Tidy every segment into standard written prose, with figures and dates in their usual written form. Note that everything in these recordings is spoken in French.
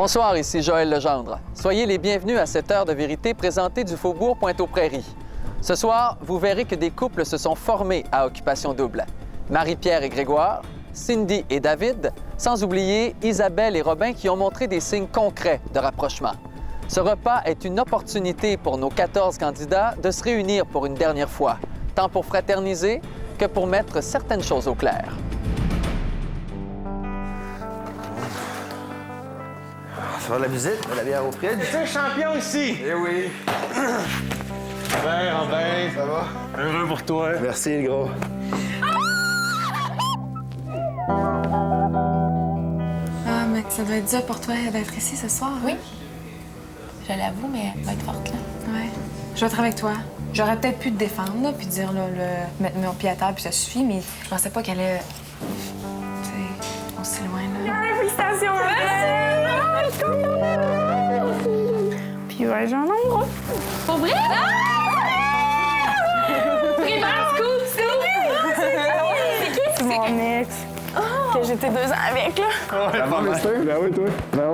Bonsoir, ici Joël Legendre. Soyez les bienvenus à cette heure de vérité présentée du Faubourg Pointe-aux-Prairies. Ce soir, vous verrez que des couples se sont formés à Occupation Double. Marie-Pierre et Grégoire, Cindy et David, sans oublier Isabelle et Robin qui ont montré des signes concrets de rapprochement. Ce repas est une opportunité pour nos 14 candidats de se réunir pour une dernière fois, tant pour fraterniser que pour mettre certaines choses au clair. Faire la visite, la bière au fridge. C'est un champion ici! Eh oui. Robin, Ça va? heureux pour toi. Merci, le gros. Ah, mais ça doit être dur pour toi d'être ici ce soir. Oui. Je l'avoue, mais elle va être forte, là. Ouais. Je vais être avec toi. J'aurais peut-être pu te défendre, là, puis dire, là, mettre mon pied à terre, puis ça suffit, mais je pensais pas qu'elle allait. Tu sais, aussi loin, là. Félicitations! Puis ouais, j'en ai gros. Pour vrai? Primaire, scoop, C'est mon ex. Que j'étais 2 ans avec, là. Ça va, mister? Ben oui, toi. Ben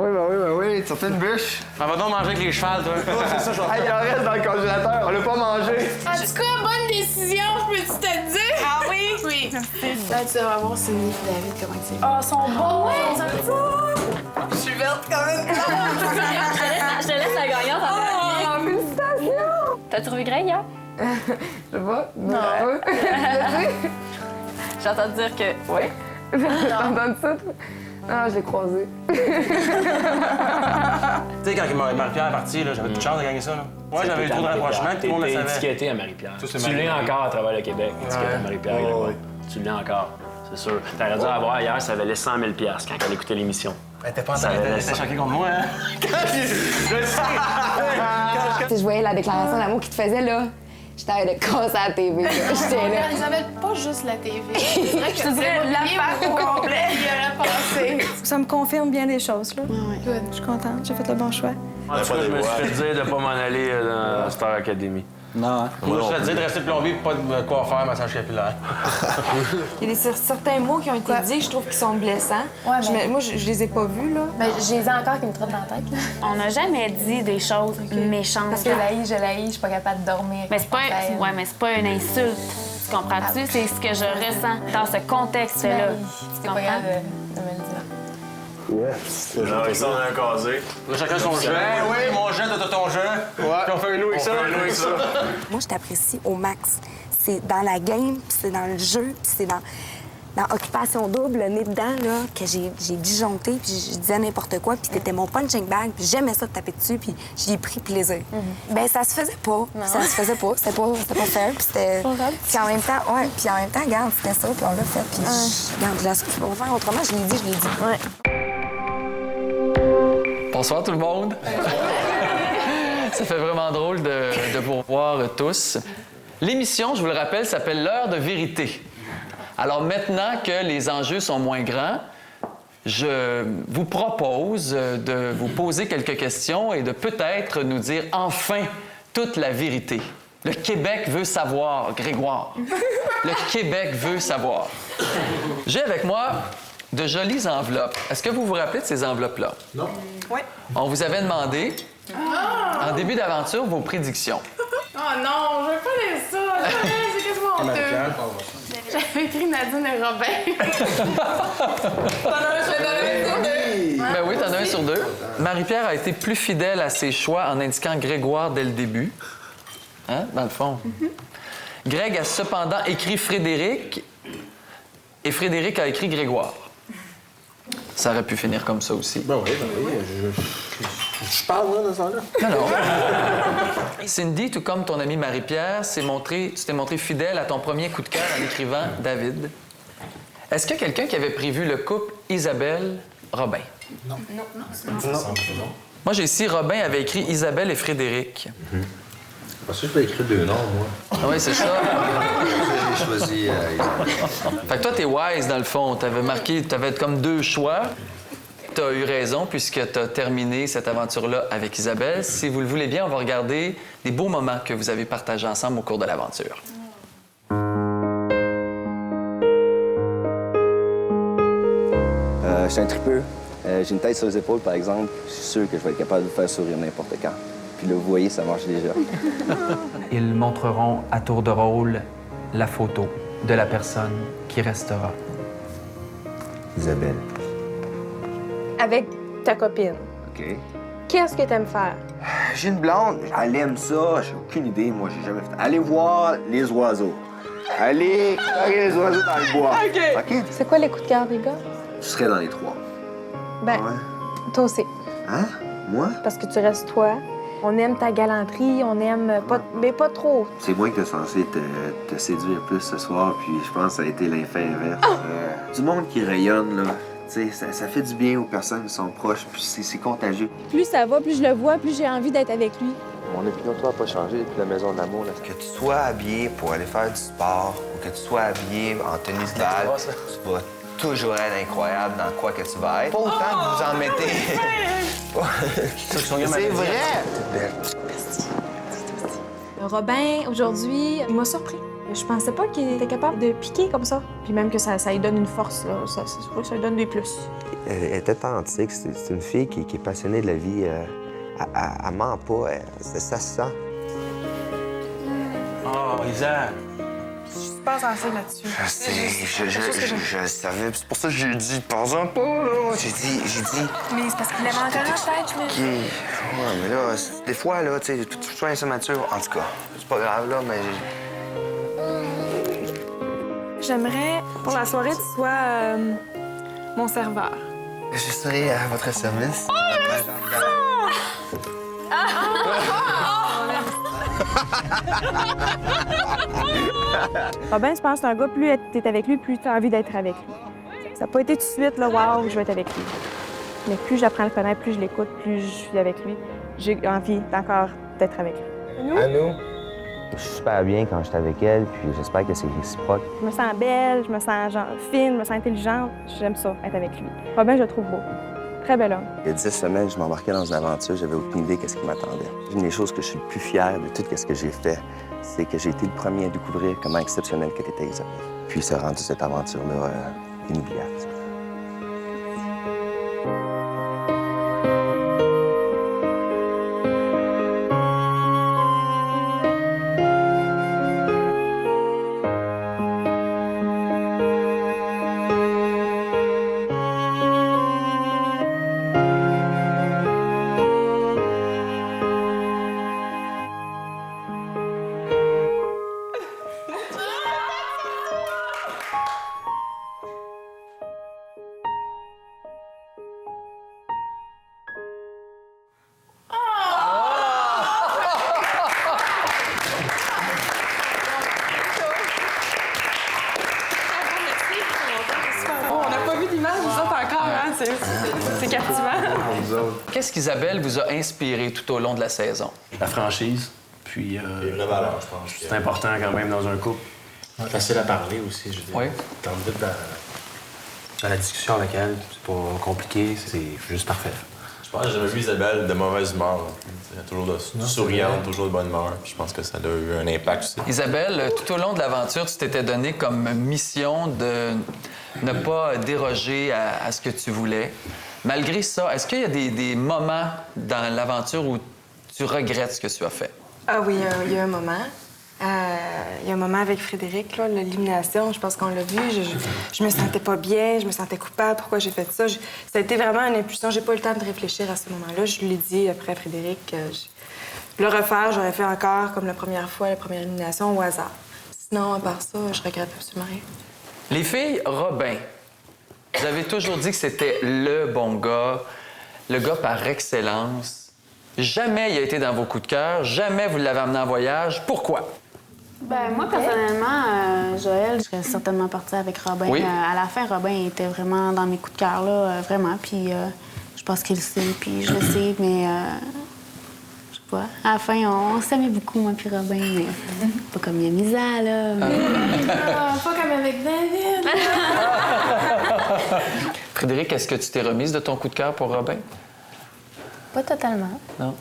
oui. Tu sortais une bûche? On va donc manger avec les chevals, toi. C'est ça, je vais Hey, il en reste dans le congélateur. On l'a pas mangé. En tout cas, bonne décision, peux-tu te dire? Ah oui? Oui. Là, tu vas voir Cindy et David, comment c'est. Oh, son beau! Je suis verte comme une Je te laisse la gagnante en dernier. Oh, félicitations! T'as trouvé Greg, hier? Je sais pas. Non. J'entends dire que... Oui. T'as entendu ça, toi? Ah, je l'ai croisé. Tu sais, quand Marie-Pierre est partie, j'avais toute chance de gagner ça. Là. Moi, j'avais eu trop de rapprochement, tout le monde le T'es savait. étiqueté à Marie-Pierre. Ça, c'est Tu l'es Marie-Pierre. encore à travers le Québec, étiqueté à Marie-Pierre. Ouais, Grégoire. ouais. Tu l'es encore, c'est sûr. T'aurais dû avoir hier, ça valait 100 000 quand elle écoutait l'émission. Elle était pas en Ça train valait d'être ça. choquée contre moi, hein? Je sais! Je voyais la déclaration d'amour qu'il te faisait, là. J'étais à de casser à la TV, là. J'étais là. Isabelle, pas juste la TV. Je dirais que Je te dirais l'appart au complet. Il y aurait passé. Ça me confirme bien des choses, là. Good. Je suis contente, j'ai fait le bon choix. En tout cas, je me suis fait dire de pas m'en aller dans Star Academy. Non, hein? Moi, je te dis de rester plombier et pas de quoi faire massage capillaire. Il y a certains mots qui ont été dits, je trouve qu'ils sont blessants. Ouais, mais- Moi, je les ai pas vus, là. Ben, j'ai les ai encore qui me trottent dans la tête, là. On n'a jamais dit des choses méchantes. Parce que je la je suis pas capable de dormir. Mais c'est pas, mais c'est pas une insulte. Tu comprends-tu? C'est ce que je ressens dans ce contexte-là. C'est Tu pas comprends? grave de me le dire. Avec ça, on a un casé. Là, chacun son jeu. Oui, mon jeu, toi, t'as ton jeu. Ouais. Puis on fait un loup avec ça. Moi, je t'apprécie au max. C'est dans la game, puis c'est dans le jeu, puis c'est dans Occupation Double, le nez dedans, là, que j'ai disjoncté, puis je disais n'importe quoi, puis t'étais mon punching bag, puis j'aimais ça te taper dessus, puis j'y ai pris plaisir. Ben ça se faisait pas. Ça se faisait pas. C'était pas fair, puis c'était... Puis en même temps, regarde, c'était ça, puis on l'a fait, puis regarde, là, je peux pas faire autrement, je l'ai dit. Bonsoir tout le monde. Ça fait vraiment drôle de vous revoir tous. L'émission, je vous le rappelle, s'appelle L'heure de vérité. Alors maintenant que les enjeux sont moins grands, je vous propose de vous poser quelques questions et de peut-être nous dire enfin toute la vérité. Le Québec veut savoir, Grégoire. Le Québec veut savoir. J'ai avec moi de jolies enveloppes. Est-ce que vous vous rappelez de ces enveloppes-là? Non. Oui. On vous avait demandé, en début d'aventure, vos prédictions. Oh non, je veux pas lire ça. C'est quasiment honteux. J'avais écrit Nadine et Robin. T'en as un sur deux. Ben oui, t'en as un sur deux. Marie-Pierre a été plus fidèle à ses choix en indiquant Grégoire dès le début. Hein, dans le fond? Greg a cependant écrit Frédéric et Frédéric a écrit Grégoire. Ça aurait pu finir comme ça aussi. Ben oui. Je parle, là, dans ce temps-là. Non. Cindy, tout comme ton amie Marie-Pierre, tu t'es montré fidèle à ton premier coup de cœur en écrivant David. Est-ce qu'il y a quelqu'un qui avait prévu le couple Isabelle-Robin? Non. Moi, j'ai ici Robin avait écrit Isabelle et Frédéric. Parce que je peux écrire 2 noms, moi. Ah oui, c'est ça. J'ai choisi Isabelle. Fait que toi, t'es wise, dans le fond. T'avais comme 2 choix. T'as eu raison, puisque t'as terminé cette aventure-là avec Isabelle. Si vous le voulez bien, on va regarder des beaux moments que vous avez partagés ensemble au cours de l'aventure. C'est un tripeux. J'ai une tête sur les épaules, par exemple. Je suis sûr que je vais être capable de faire sourire n'importe quand. Puis là, vous voyez, ça marche déjà. Ils montreront à tour de rôle la photo de la personne qui restera. Isabelle. Avec ta copine, OK. qu'est-ce que t'aimes faire? J'ai une blonde. Elle aime ça. J'ai aucune idée. Moi, j'ai jamais fait. Allez voir les oiseaux. Allez regarder les oiseaux dans le bois. OK? C'est quoi les coups de cœur des gars? Tu serais dans les 3. Ben, Ouais. toi aussi. Hein? Moi? Parce que tu restes toi. On aime ta galanterie, on aime pas, mais pas trop. C'est moi qui est censé te séduire plus ce soir, puis je pense que ça a été l'effet inverse. Du monde qui rayonne, là. Tu sais, ça fait du bien aux personnes qui sont proches, puis c'est contagieux. Plus ça va, plus je le vois, plus j'ai envie d'être avec lui. Mon opinion de toi n'a pas changé depuis la maison de l'amour. Que tu sois habillé pour aller faire du sport ou que tu sois habillé en tenue de balle, tu vas toujours être incroyable dans quoi que tu vas être. Pas autant que vous en mettez. C'est vrai! Robin, aujourd'hui, il m'a surpris. Je pensais pas qu'il était capable de piquer comme ça. Puis même que ça lui donne une force, là. Ça lui donne des plus. Elle est authentique. C'est une fille qui est passionnée de la vie. Elle ment pas. Ça se sent. Oh, Isa. Je suis pas sensible là-dessus. Je savais. C'est pour ça que j'ai dit, parle-en pas, là. J'ai dit. Mais c'est parce qu'il avait encore en tête, OK. Ouais, mais là, des fois, là, tu sais, tu sois immature. En tout cas, c'est pas grave, là, mais. J'aimerais, pour la soirée, tu sois mon serveur. Je serai à votre service. Robin, je pense que c'est un gars, plus t'es avec lui, plus t'as envie d'être avec lui. Ça n'a pas été tout de suite, là, wow, je vais être avec lui. Mais plus j'apprends à le connaître, plus je l'écoute, plus je suis avec lui, j'ai envie encore d'être avec lui. À nous. Je suis super bien quand je suis avec elle, puis j'espère que c'est réciproque. Je me sens belle, je me sens genre fine, je me sens intelligente. J'aime ça, être avec lui. Robin, je le trouve beau. Très bel homme. Il y a 10 semaines, je m'embarquais dans une aventure, j'avais aucune idée de ce qui m'attendait. Une des choses que je suis le plus fier de tout ce que j'ai fait, c'est que j'ai été le premier à découvrir comment exceptionnel qu'elle était Isabelle. Puis ça a rendu cette aventure-là inoubliable. On n'a pas vu d'image, vous autres encore, hein? C'est captivant. Qu'est-ce qu'Isabelle vous a inspiré tout au long de la saison? La franchise. Puis. Les vraies valeurs, je pense. C'est important quand même dans un couple. Facile à parler aussi, je veux dire. Oui. T'en vite dans la discussion avec elle. C'est pas compliqué, c'est juste parfait. Je pense que j'ai jamais vu Isabelle de mauvaise humeur. Elle est toujours souriante, toujours de bonne humeur. Puis je pense que ça a eu un impact aussi. Isabelle, tout au long de l'aventure, tu t'étais donné comme mission de ne pas déroger à ce que tu voulais. Malgré ça, est-ce qu'il y a des moments dans l'aventure où tu regrettes ce que tu as fait? Ah oui, il y a un moment. Il y a un moment avec Frédéric, là, l'élimination, je pense qu'on l'a vu. Je me sentais pas bien, je me sentais coupable. Pourquoi j'ai fait ça? Ça a été vraiment une impulsion. J'ai pas eu le temps de réfléchir à ce moment-là. Je lui ai dit après à Frédéric. Le refaire, j'aurais fait encore comme la première fois, la première élimination au hasard. Sinon, à part ça, je regrette absolument rien. Les filles, Robin, vous avez toujours dit que c'était le bon gars, le gars par excellence. Jamais il a été dans vos coups de cœur, jamais vous l'avez amené en voyage. Pourquoi? Ben moi, personnellement, Joël, je serais certainement partie avec Robin. Oui. À la fin, Robin était vraiment dans mes coups de cœur, là, vraiment. Puis je pense qu'il le sait, puis je le sais, mais je sais pas. À la fin, on s'aimait beaucoup, moi puis Robin, mais pas comme Yamisa, là. Pas comme avec David. Frédéric, est-ce que tu t'es remise de ton coup de cœur pour Robin? Pas totalement. Non.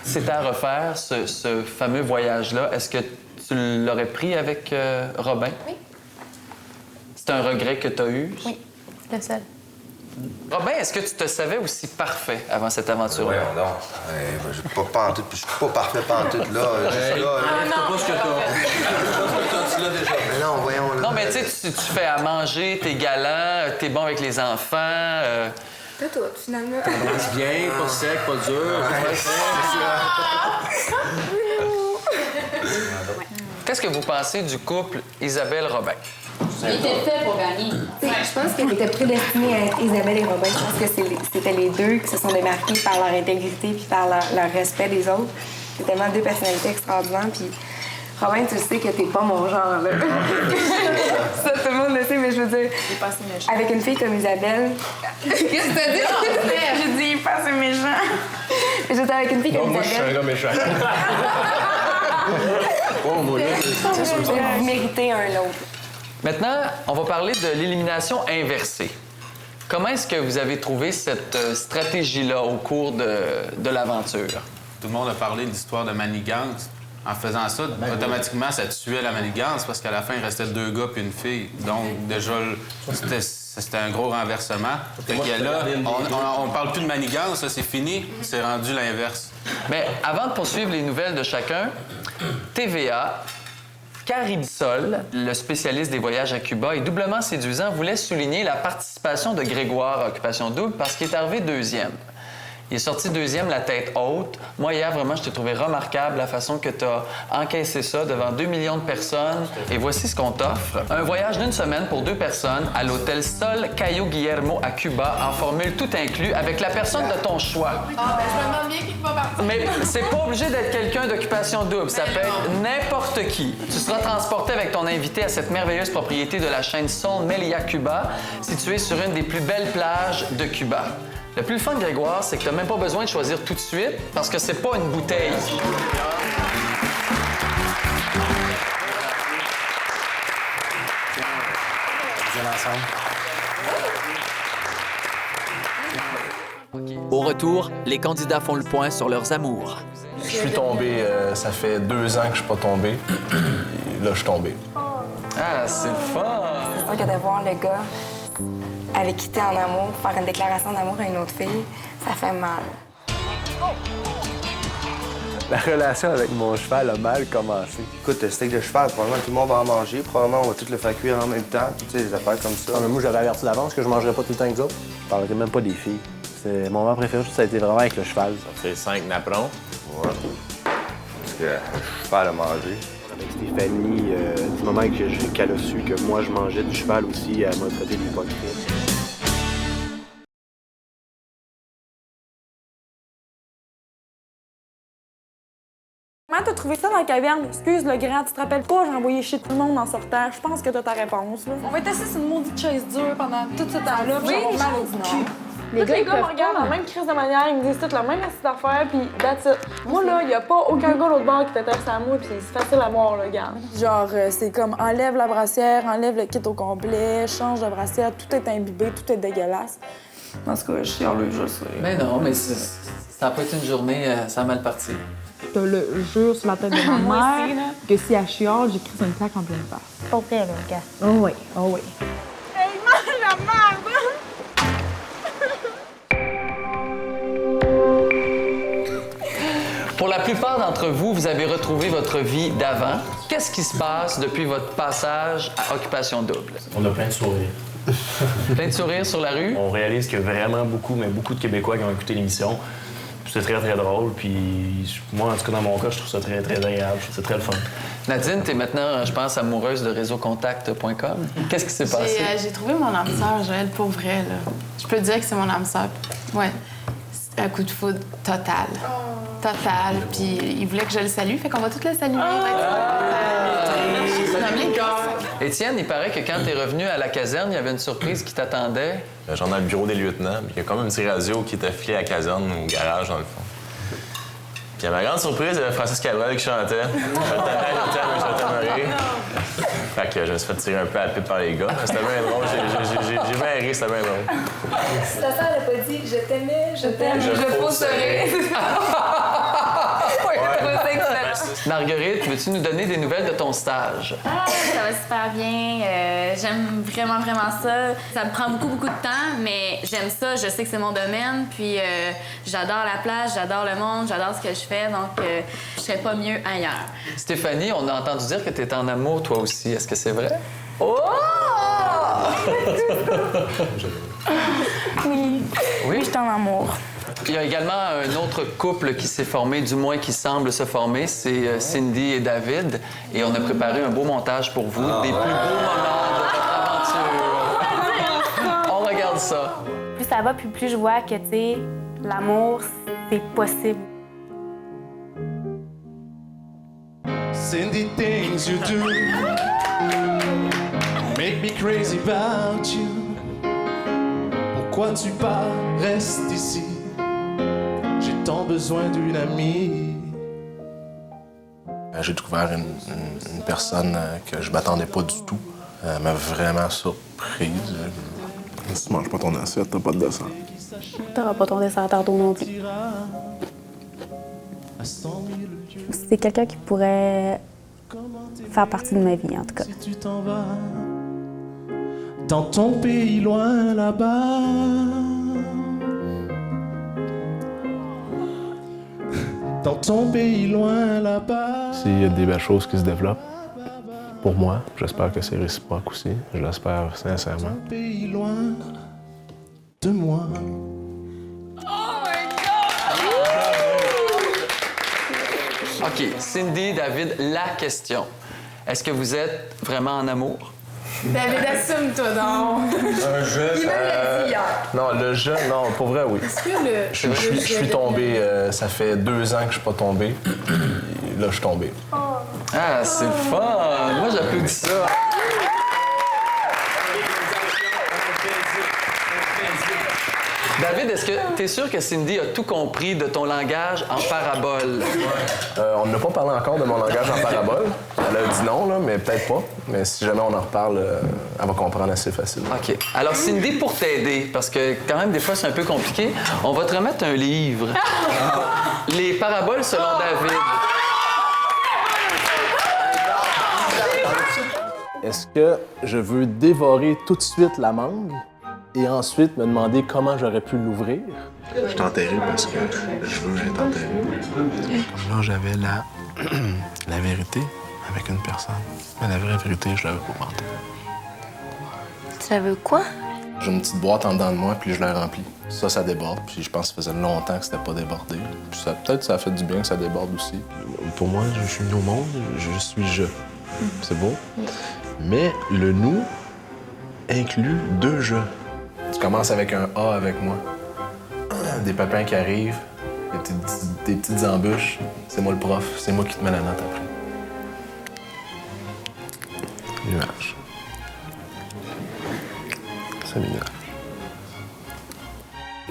C'était à refaire, ce fameux voyage-là. Est-ce que tu l'aurais pris avec Robin? Oui. C'est un regret que tu as eu? Oui, le seul. Robin, est-ce que tu te savais aussi parfait avant cette aventure? Voyons donc. Je suis pas en tout, puis je suis pas parfait pas en tout, là. Je suis là. Pas ce que t'as. Tu l'as déjà. Mais non, voyons, là. Non, mais tu sais, tu fais à manger, t'es galant, t'es bon avec les enfants. Pas tout, finalement. Pense bien, pas sec, pas dur. Qu'est-ce que vous pensez du couple Isabelle-Robin? Il était fait pour gagner. Je pense qu'elle était prédestinée à être Isabelle et Robin. Je pense que c'était les deux qui se sont démarqués par leur intégrité puis par leur respect des autres. C'est tellement deux personnalités extraordinaires. Puis Robin, tu sais que t'es pas mon genre, là. Ça, tout le monde le sait, mais je veux dire... Il est pas assez méchant. Avec une fille comme Isabelle... Qu'est-ce que t'as dit? J'ai dit, il est pas assez méchant. J'étais avec une fille comme Moi, je suis un Isabelle. gars méchant. Vous méritez un l'autre. Maintenant, on va parler de l'élimination inversée. Comment est-ce que vous avez trouvé cette stratégie-là au cours de l'aventure? Tout le monde a parlé de l'histoire de manigance. En faisant ça, automatiquement, ça tuait la manigance parce qu'à la fin, il restait 2 gars puis une fille. Donc, déjà, c'était un gros renversement. Fait que là, on parle plus de manigance, là, c'est fini. C'est rendu l'inverse. Mais avant de poursuivre les nouvelles de chacun, TVA, Caribsol, le spécialiste des voyages à Cuba et doublement séduisant, voulait souligner la participation de Grégoire à Occupation Double parce qu'il est arrivé 2e. Il est sorti 2e, la tête haute. Moi, hier, vraiment, je t'ai trouvé remarquable la façon que tu as encaissé ça devant 2 millions de personnes. Et voici ce qu'on t'offre. Un voyage d'1 semaine pour 2 personnes à l'hôtel Sol Cayo Guillermo à Cuba en formule tout inclus avec la personne de ton choix. Ah, ben, je me demande bien qui va partir. Mais c'est pas obligé d'être quelqu'un d'Occupation Double. Ça peut être n'importe qui. Tu seras transporté avec ton invité à cette merveilleuse propriété de la chaîne Sol Melia Cuba, située sur une des plus belles plages de Cuba. Le plus fun, Grégoire, c'est que tu n'as même pas besoin de choisir tout de suite parce que c'est pas une bouteille. Au retour, les candidats font le point sur leurs amours. Je suis tombé, ça fait 2 ans que je suis pas tombé. Et là, je suis tombé. Ah, c'est le fun! C'est sûr que de voir le gars avec qui t'es en amour, faire une déclaration d'amour à une autre fille, ça fait mal. La relation avec mon cheval a mal commencé. Écoute, steak de cheval, probablement tout le monde va en manger. Probablement, on va tout le faire cuire en même temps. Puis, tu sais, des affaires comme ça. Ah, mais moi, j'avais averti d'avance que je mangerais pas tout le temps avec eux autres. Je parlerais même pas des filles. C'est mon moment préféré, ça a été vraiment avec le cheval. Ça fait 5 napperons. Ouais. Parce que le cheval a mangé. Avec Stéphanie, du moment qu'elle a su que moi, je mangeais du cheval aussi, elle m'a traité d'hypocrite. Comment t'as trouvé ça dans la caverne? Excuse le grand, tu te rappelles pas, j'ai envoyé chier tout le monde en sortant. Je pense que t'as ta réponse. Là. On va être assis sur une maudite chaise dure pendant tout ce temps-là. Oui, j'ai mal au cul. Les gars me regardent de la même crise de manière, ils me disent toutes la même astuce d'affaires, puis that's it. Moi, là, y a pas aucun gars l'autre bord qui t'intéresse à moi, puis c'est facile à voir, là, gars. Genre, c'est comme enlève la brassière, enlève le kit au complet, change de brassière, tout est imbibé, tout est dégueulasse. En tout cas, je suis heureuse, je sais. Mais non, mais ça n'a pas été une journée, ça a mal parti. Je le jure sur la tête de ma mère que si elle chiale, j'écris une plaque en pleine face. Pas vrai, là, gars. Oh oui, oh oui. Hey, mange la merde! Pour la plupart d'entre vous, vous avez retrouvé votre vie d'avant. Qu'est-ce qui se passe depuis votre passage à Occupation Double? On a plein de sourires. Plein de sourires sur la rue? On réalise qu'il y a vraiment beaucoup de Québécois qui ont écouté l'émission. C'est très, très drôle. Puis moi, en tout cas, dans mon cas, je trouve ça très, très agréable. Je trouve ça très le fun. Nadine, t'es maintenant, je pense, amoureuse de réseaucontact.com. Qu'est-ce qui s'est passé? J'ai trouvé mon âme sœur, Joël, pour vrai, là. Je peux te dire que c'est mon âme sœur. Ouais. Un coup de foudre total. Total. Puis il voulait que je le salue, fait qu'on va tous le saluer. Étienne, il paraît que quand t'es revenu à la caserne, il y avait une surprise qui t'attendait. J'en ai le bureau des lieutenants, puis il y a comme un petit radio qui était filé à la caserne ou au garage, dans le fond. Puis à ma grande surprise, il y avait Francis Cabrel qui chantait. Fait que je me suis fait tirer un peu à la pipe par les gars. C'était bien drôle, j'ai bien ri, c'était bien drôle. Si ta sœur n'a pas dit « je t'aimais, je t'aime, je fausserai ». Ouais. Marguerite, veux-tu nous donner des nouvelles de ton stage? Ah, ça va super bien. J'aime vraiment, vraiment ça. Ça me prend beaucoup de temps, mais j'aime ça. Je sais que c'est mon domaine. Puis j'adore la plage, j'adore le monde, j'adore ce que je fais. Donc, je serais pas mieux ailleurs. Stéphanie, on a entendu dire que tu es en amour, toi aussi. Est-ce que c'est vrai? Oh! Oui. Oui? Je suis en amour. Il y a également un autre couple qui s'est formé, du moins qui semble se former, c'est Cindy et David. Et on a préparé un beau montage pour vous, des plus beaux moments de votre aventure. On regarde ça. Plus ça va, plus je vois que, tu sais, l'amour, c'est possible. Cindy, things you do make me crazy about you. Pourquoi tu pars, reste ici. J'ai tant besoin d'une amie. J'ai découvert une personne que je m'attendais pas du tout. Elle m'a vraiment surprise. Si tu manges pas ton assiette, t'as pas de dessert. T'auras pas ton dessert tantôt non plus. C'est quelqu'un qui pourrait faire partie de ma vie, en tout cas. Si tu t'en vas dans ton pays loin là-bas. Dans ton pays loin là-bas. S'il y a des belles choses qui se développent, pour moi, j'espère que c'est réciproque aussi. Je l'espère sincèrement. Dans ton pays loin de moi. OK, Cindy, David, la question. Est-ce que vous êtes vraiment en amour? David, assume-toi donc. Un jeu. Il m'a dit hier. Non, le jeu, non, pour vrai, oui. Est-ce que le. Je suis tombé, ça fait 2 ans que je suis pas tombé. Puis là, je suis tombé. Ah, c'est le fun! Moi, j'applaudis ça. David, est-ce que tu es sûr que Cindy a tout compris de ton langage en parabole? On n'a pas parlé encore de mon langage en parabole. Elle a dit non, là, mais peut-être pas. Mais si jamais on en reparle, elle va comprendre assez facilement. OK. Alors, Cindy, pour t'aider, parce que quand même, des fois, c'est un peu compliqué, on va te remettre un livre. Les paraboles selon David. Est-ce que je veux dévorer tout de suite la mangue et ensuite me demander comment j'aurais pu l'ouvrir? Je suis enterré parce que je veux être enterré. Comme là, j'avais la vérité avec une personne. Mais la vraie vérité, je l'avais pas mentée. Tu veux quoi? J'ai une petite boîte en dedans de moi, puis je la remplis. Ça déborde. Puis je pense que ça faisait longtemps que c'était pas débordé. Puis peut-être ça a fait du bien que ça déborde aussi. Pour moi, je suis venu au monde, je suis je. C'est beau. Mais le nous inclut 2 je. Tu commences avec un A avec moi. Des papins qui arrivent, des petites embûches. C'est moi le prof, c'est moi qui te mets la note après. Nuage. C'est nuage.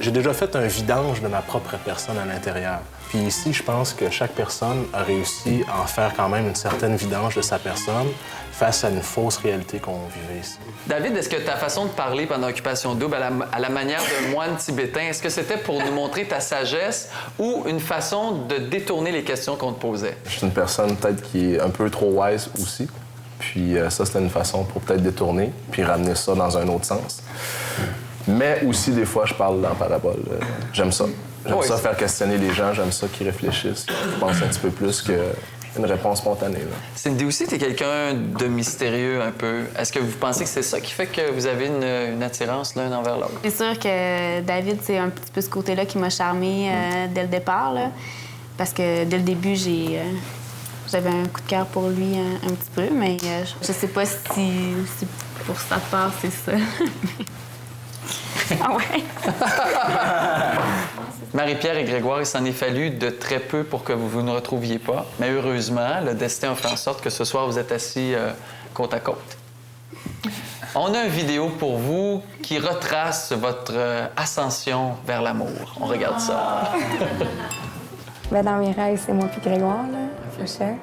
J'ai déjà fait un vidange de ma propre personne à l'intérieur. Puis ici, je pense que chaque personne a réussi à en faire quand même une certaine vidange de sa personne face à une fausse réalité qu'on vivait ici. David, est-ce que ta façon de parler pendant Occupation Double, à la manière d'un moine tibétain, est-ce que c'était pour nous montrer ta sagesse ou une façon de détourner les questions qu'on te posait? Je suis une personne peut-être qui est un peu trop wise aussi. Puis ça, c'était une façon pour peut-être détourner, puis ramener ça dans un autre sens. Mais aussi, des fois, je parle en parabole. J'aime ça. J'aime ça faire questionner les gens. J'aime ça qu'ils réfléchissent, qu'ils pensent un petit peu plus qu'une réponse spontanée. Là. Cindy aussi, t'es quelqu'un de mystérieux un peu. Est-ce que vous pensez que c'est ça qui fait que vous avez une attirance l'un envers l'autre? C'est sûr que David, c'est un petit peu ce côté-là qui m'a charmée dès le départ, là, parce que dès le début, j'avais un coup de cœur pour lui un petit peu, mais je sais pas si pour sa part, c'est ça. Ah ouais? Marie-Pierre et Grégoire, il s'en est fallu de très peu pour que vous ne retrouviez pas. Mais heureusement, le destin a fait en sorte que ce soir, vous êtes assis côte à côte. On a une vidéo pour vous qui retrace votre ascension vers l'amour. On regarde ça. Ben, dans mes rêves, c'est moi puis Grégoire, là, for sure.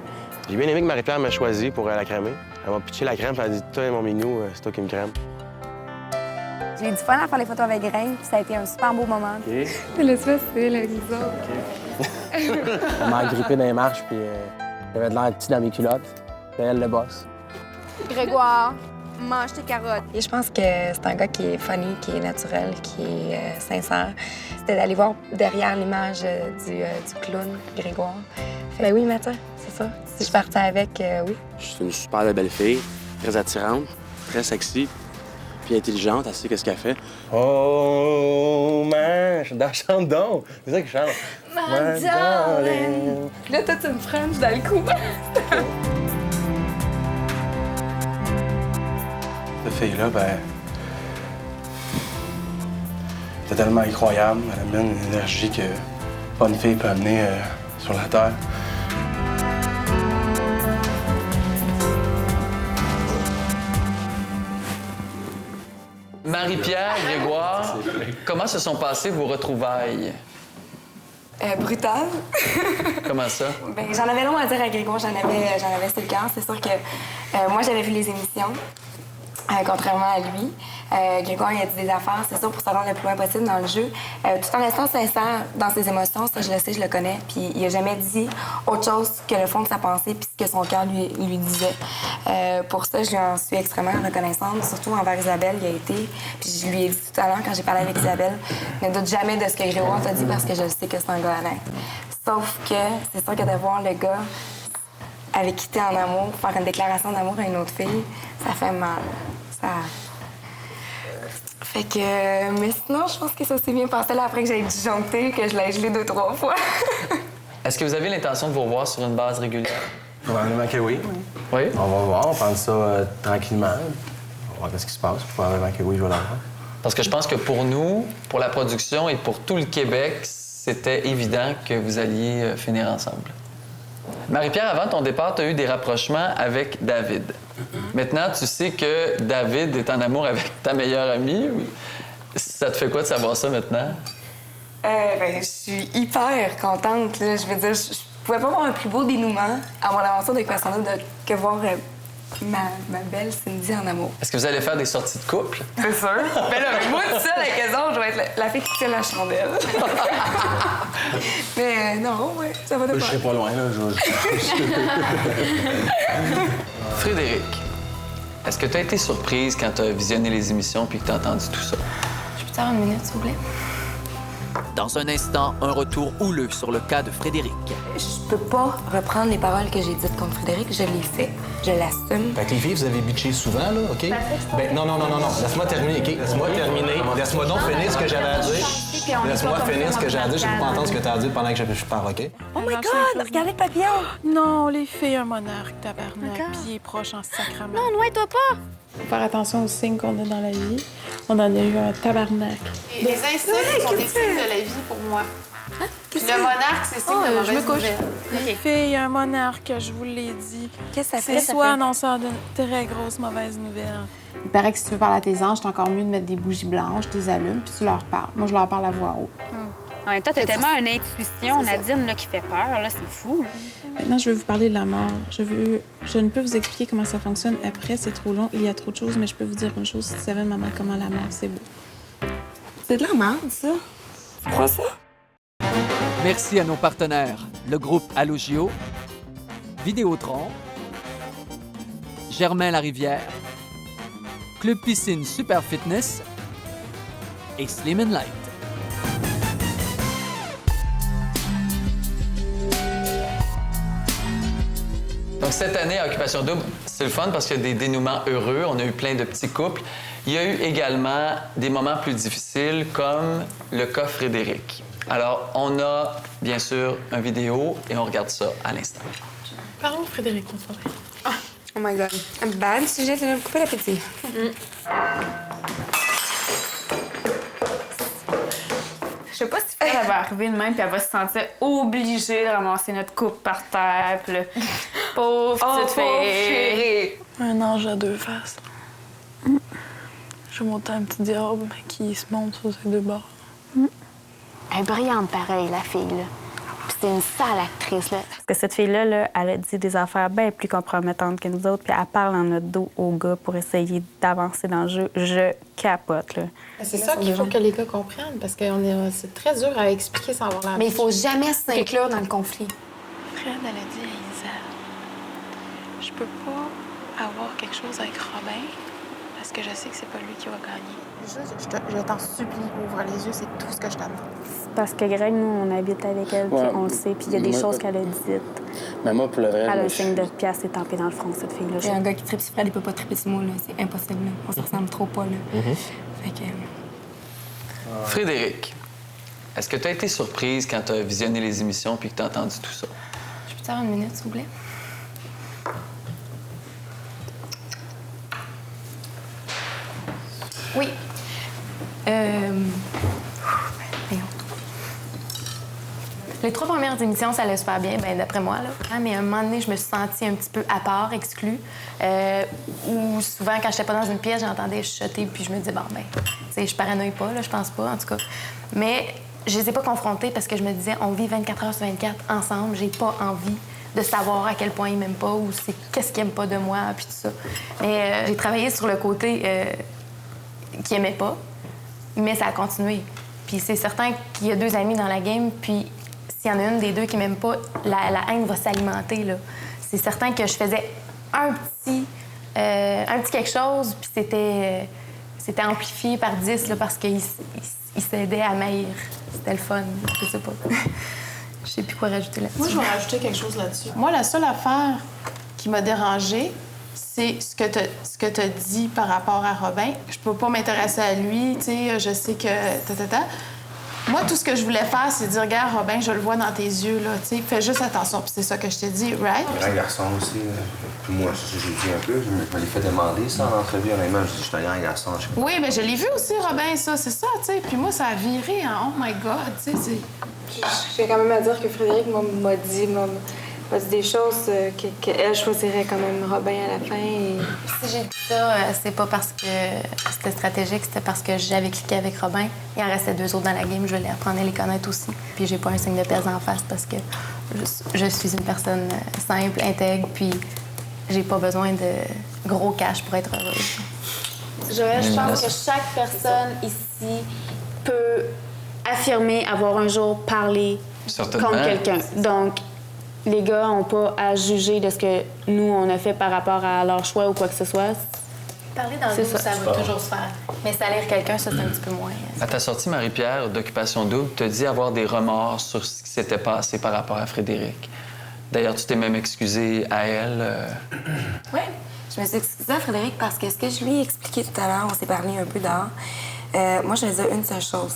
J'ai bien aimé que Marie-Pierre m'a choisi pour la crémer. Elle m'a pitché la crème, elle a dit « Toi, mon minou, c'est toi qui me crème. » J'ai eu du fun à faire les photos avec Grain, puis ça a été un super beau moment. OK. Le soir, c'est la guisson. Elle m'a agrippé dans les marches, puis J'avais de l'air petit dans mes culottes. C'est elle le boss. Grégoire, mange tes carottes. Et je pense que c'est un gars qui est funny, qui est naturel, qui est sincère. C'était d'aller voir derrière l'image du clown, Grégoire. Ben oui, Mathieu, c'est ça. Si je partais avec, oui. Je suis une super belle fille, très attirante, très sexy, puis intelligente, elle sait qu'est-ce qu'elle fait. Oh, man, chante donc. C'est ça que je chante. My darling. Là, toi, tu me frenches dans le cou. Cette fille-là, ben. Elle est tellement incroyable. Elle amène une énergie que pas une fille peut amener sur la Terre. Marie-Pierre, Grégoire, comment se sont passées vos retrouvailles? Brutal. Comment ça? Ben, j'en avais long à dire à Grégoire, j'en avais sur le cœur. C'est sûr que moi, j'avais vu les émissions, contrairement à lui. Grégoire, il a dit des affaires, c'est sûr, pour se rendre le plus loin possible dans le jeu, tout en restant sincère dans ses émotions. Ça, je le sais, je le connais. Puis il a jamais dit autre chose que le fond de sa pensée puis ce que son cœur lui disait. Pour ça, je lui en suis extrêmement reconnaissante, surtout envers Isabelle, il a été. Puis je lui ai dit tout à l'heure, quand j'ai parlé avec Isabelle, ne doute jamais de ce que Grégoire t'a dit parce que je sais que c'est un gars honnête. Sauf que c'est sûr que de voir le gars avec qui t'es en amour, faire une déclaration d'amour à une autre fille, ça fait mal. Ça... Fait que... Mais sinon, je pense que ça s'est bien passé là après que j'ai disjoncté, que je l'ai gelé 2-3 fois. Est-ce que vous avez l'intention de vous revoir sur une base régulière? Probablement que oui. Oui? On va voir, on prend ça tranquillement. On va voir ce qui se passe. Probablement que oui, je vais la voir. Parce que je pense que pour nous, pour la production et pour tout le Québec, c'était évident que vous alliez finir ensemble. Marie-Pierre, avant ton départ, tu as eu des rapprochements avec David. Maintenant, tu sais que David est en amour avec ta meilleure amie. Ça te fait quoi de savoir ça maintenant? Ben, je suis hyper contente. Là. Je veux dire, je pouvais pas voir un plus beau dénouement à mon aventure avec personne que voir ma belle Cindy en amour. Est-ce que vous allez faire des sorties de couple? C'est sûr. Ben là, moi, toute seule avec eux autres, je vais être la fille qui tient la chandelle. Mais non, ouais, ça va de Je serai pas loin, là. Frédéric, est-ce que tu as été surprise quand tu as visionné les émissions puis que tu as entendu tout ça? Je peux te faire une minute, s'il vous plaît? Dans un instant, un retour houleux sur le cas de Frédéric. Je peux pas reprendre les paroles que j'ai dites contre Frédéric. Je l'ai fait. Je l'assume. Fait que les filles, vous avez bitché souvent, là, OK? Ben, non. Laisse-moi terminer, OK? Laisse-moi terminer. Laisse-moi donc finir ce que j'avais à dire. Laisse-moi finir ce que j'ai à dire. Je peux pas entendre ce que tu as à dire pendant que je parle, OK? Oh my God! Regardez le papillon! Non, les filles, un monarque, tabarnak, puis il est proche en sacrament. Non, noie-toi pas! Faut faire attention aux signes qu'on a dans la vie. On en a eu un tabarnak. Les insultes sont des signes de la vie pour moi. Le monarque, c'est signe de je me mauvaise couche. nouvelle. Les filles, un monarque, je vous l'ai dit. Qu'est-ce que ça fait? C'est soit annonceur de très grosses mauvaises nouvelles. Il paraît que si tu veux parler à tes anges, c'est encore mieux de mettre des bougies blanches, des allumes, puis tu leur parles. Moi, je leur parle à voix haute. En même temps, t'as tellement une intuition, Nadine, là, qui fait peur. Là, c'est fou. Là. Maintenant, je veux vous parler de la mort. Je ne peux vous expliquer comment ça fonctionne après, c'est trop long. Il y a trop de choses, mais je peux vous dire une chose. Si tu savais, maman, comment la mort, c'est beau. C'est de la merde, ça. Tu crois ça? Merci à nos partenaires, le groupe Allogio, Vidéotron, Germain Larivière, Club Piscine Super Fitness et Slim & Light. Donc, cette année, à Occupation Double, c'est le fun parce qu'il y a des dénouements heureux. On a eu plein de petits couples. Il y a eu également des moments plus difficiles, comme le cas Frédéric. Alors, on a, bien sûr, une vidéo et on regarde ça à l'instant. Parlons de Frédéric, on faudrait. Oh my God. Un bad sujet, tu vas me couper l'appétit. Je sais pas si elle va arriver de même, puis elle va se sentir obligée de ramasser notre coupe par terre, puis le pauvre petite fille. Un ange à deux faces. Je monte un petit diable qui se monte sur ses deux bords. Elle est brillante pareil, la fille, là. Puis c'est une sale actrice, là. Parce que cette fille-là, là, elle a dit des affaires bien plus compromettantes que nous autres, puis elle parle dans notre dos aux gars pour essayer d'avancer dans le jeu. Je capote, là. C'est ça qu'il faut que les gars comprennent, parce que c'est très dur à expliquer sans avoir la Mais il faut jamais s'inclure dans le conflit. Fred, elle a dit à Isa peux pas avoir quelque chose avec Robin parce que je sais que c'est pas lui qui va gagner. Je t'en supplie, ouvre les yeux, c'est tout ce que je te demande. Parce que Greg, nous, on habite avec elle, puis on le sait, puis il y a des choses qu'elle a dites. Mais moi, pour le vrai... Elle a un signe de pièce étampé dans le front, cette fille-là. Il y a un gars qui tripe sur Fred, il peut pas triper sur moi, là. C'est impossible, là. On se ressemble trop pas, là. Fait que... Frédéric, est-ce que tu as été surprise quand tu as visionné les émissions puis que tu as entendu tout ça? Je peux te faire une minute, s'il vous plaît? Oui. Les 3 premières émissions, ça allait super bien, ben d'après moi, là. Mais à un moment donné, je me suis sentie un petit peu à part, exclue. Ou souvent, quand j'étais pas dans une pièce, j'entendais chuchoter, puis je me disais, bon, ben, tu sais, je paranoïe pas, là, je pense pas, en tout cas. Mais je les ai pas confrontées parce que je me disais, on vit 24 heures sur 24 ensemble, j'ai pas envie de savoir à quel point ils m'aiment pas ou c'est qu'est-ce qu'ils aiment pas de moi, puis tout ça. Mais j'ai travaillé sur le côté qu'ils aimaient pas, mais ça a continué. Puis c'est certain qu'il y a 2 amis dans la game, puis s'il y en a une des 2 qui m'aime pas, la haine va s'alimenter, là. C'est certain que je faisais un petit quelque chose, puis c'était amplifié par 10, là, parce qu'il s'aidait à m'haïr. C'était le fun, je sais pas. Je sais plus quoi rajouter là-dessus. Moi, je vais rajouter quelque chose là-dessus. Moi, la seule affaire qui m'a dérangée, c'est ce que tu as dit par rapport à Robin. Je peux pas m'intéresser à lui, tu sais, je sais que... Moi, tout ce que je voulais faire, c'est dire, regarde, Robin, je le vois dans tes yeux, là, tu sais, fais juste attention. Puis c'est ça que je t'ai dit, right? Grand garçon aussi. Puis moi, c'est ça que j'ai dit un peu. Je me l'ai fait demander, ça, en entrevue. Honnêtement, je dis, je suis un grand garçon. Oui, mais je l'ai vu aussi, Robin, ça, c'est ça, tu sais. Puis moi, ça a viré en oh my God, tu sais, J'ai quand même à dire que Frédéric m'a dit des choses qu'elle choisirait quand même Robin à la fin. Et... Si j'ai dit ça, c'est pas parce que c'était stratégique, c'était parce que j'avais cliqué avec Robin. Il en restait 2 autres dans la game, je voulais apprendre à les connaître aussi. Puis j'ai pas un signe de pièce en face parce que je suis une personne simple, intègre, puis j'ai pas besoin de gros cash pour être heureuse. Joël, je pense que chaque personne ici peut affirmer avoir un jour parlé contre quelqu'un. Donc, les gars n'ont pas à juger de ce que nous, on a fait par rapport à leur choix ou quoi que ce soit. Parler dans le dos, ça va toujours se faire. Mais salir quelqu'un, ça, c'est un petit peu moins. À ta sortie, Marie-Pierre, d'Occupation Double, tu as dit avoir des remords sur ce qui s'était passé par rapport à Frédéric. D'ailleurs, tu t'es même excusée à elle. Oui, je me suis excusée à Frédéric parce que ce que je lui ai expliqué tout à l'heure, on s'est parlé un peu dehors. Moi, je vais dire une seule chose.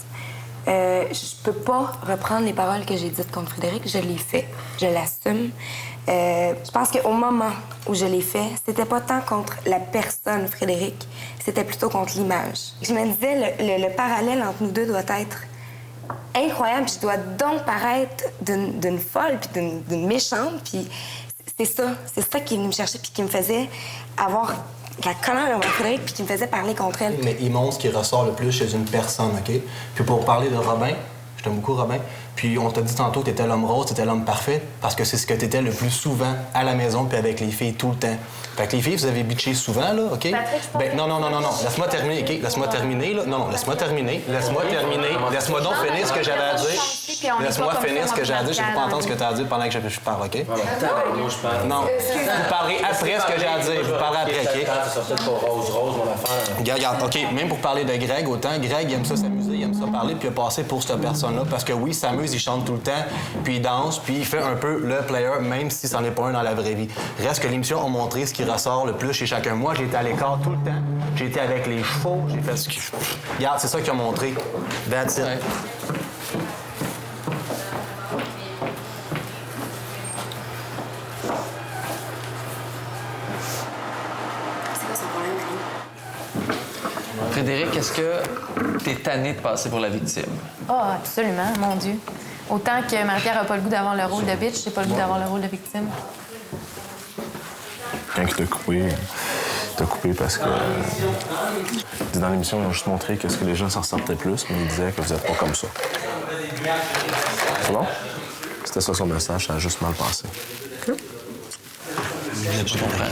Je peux pas reprendre les paroles que j'ai dites contre Frédéric. Je l'ai fait. Je l'assume. Je pense qu'au moment où je l'ai fait, c'était pas tant contre la personne Frédéric, c'était plutôt contre l'image. Je me disais, le parallèle entre nous deux doit être incroyable. Puis je dois donc paraître d'une folle puis d'une méchante. Puis c'est ça qui est venu me chercher puis qui me faisait avoir la colère envers Frédéric puis qui me faisait parler contre elle. Mais il montre ce qui ressort le plus chez une personne, OK? Puis pour parler de Robin, je t'aime beaucoup, Robin, puis on t'a dit tantôt que t'étais l'homme rose, t'étais l'homme parfait, parce que c'est ce que t'étais le plus souvent à la maison puis avec les filles tout le temps. Fait que les filles, vous avez bitché souvent, là, OK? Ben non. Laisse-moi terminer, OK? Laisse-moi terminer, là. Non, laisse-moi terminer. Laisse-moi terminer. Laisse-moi donc finir ce que j'avais à dire. Laisse-moi finir ce que j'ai à dire. Je peux pas entendre ce que t'as à dire pendant que je parle, OK? Non. Vous parlez après ce que j'ai à dire. Vous parlez après, OK? Regarde, OK, même pour parler de Greg, autant Greg, il aime ça s'amuser, il aime ça parler, puis il a passé pour cette personne-là, parce que oui, il s'amuse, il chante tout le temps, puis il danse, puis il fait un peu le player, même si c'en est pas un dans la vraie vie. Reste que l'émission a montré ce qui ressort le plus chez chacun. Moi, j'ai été à l'écart tout le temps, j'ai été avec les chevaux, j'ai fait ce qu'il... Regarde, c'est ça qu'il a montré. That's it. Frédéric, est-ce que t'es tanné de passer pour la victime? Oh, absolument, mon Dieu. Autant que Marie-Pierre n'a pas le goût d'avoir le rôle de bitch, j'ai pas le goût d'avoir le rôle de victime. Quand il t'a coupé parce que... Dans l'émission, ils ont juste montré qu'est-ce que les gens s'en ressortaient plus, mais ils disaient que vous n'êtes pas comme ça. C'est bon? C'était ça son message, ça a juste mal passé. Je comprends.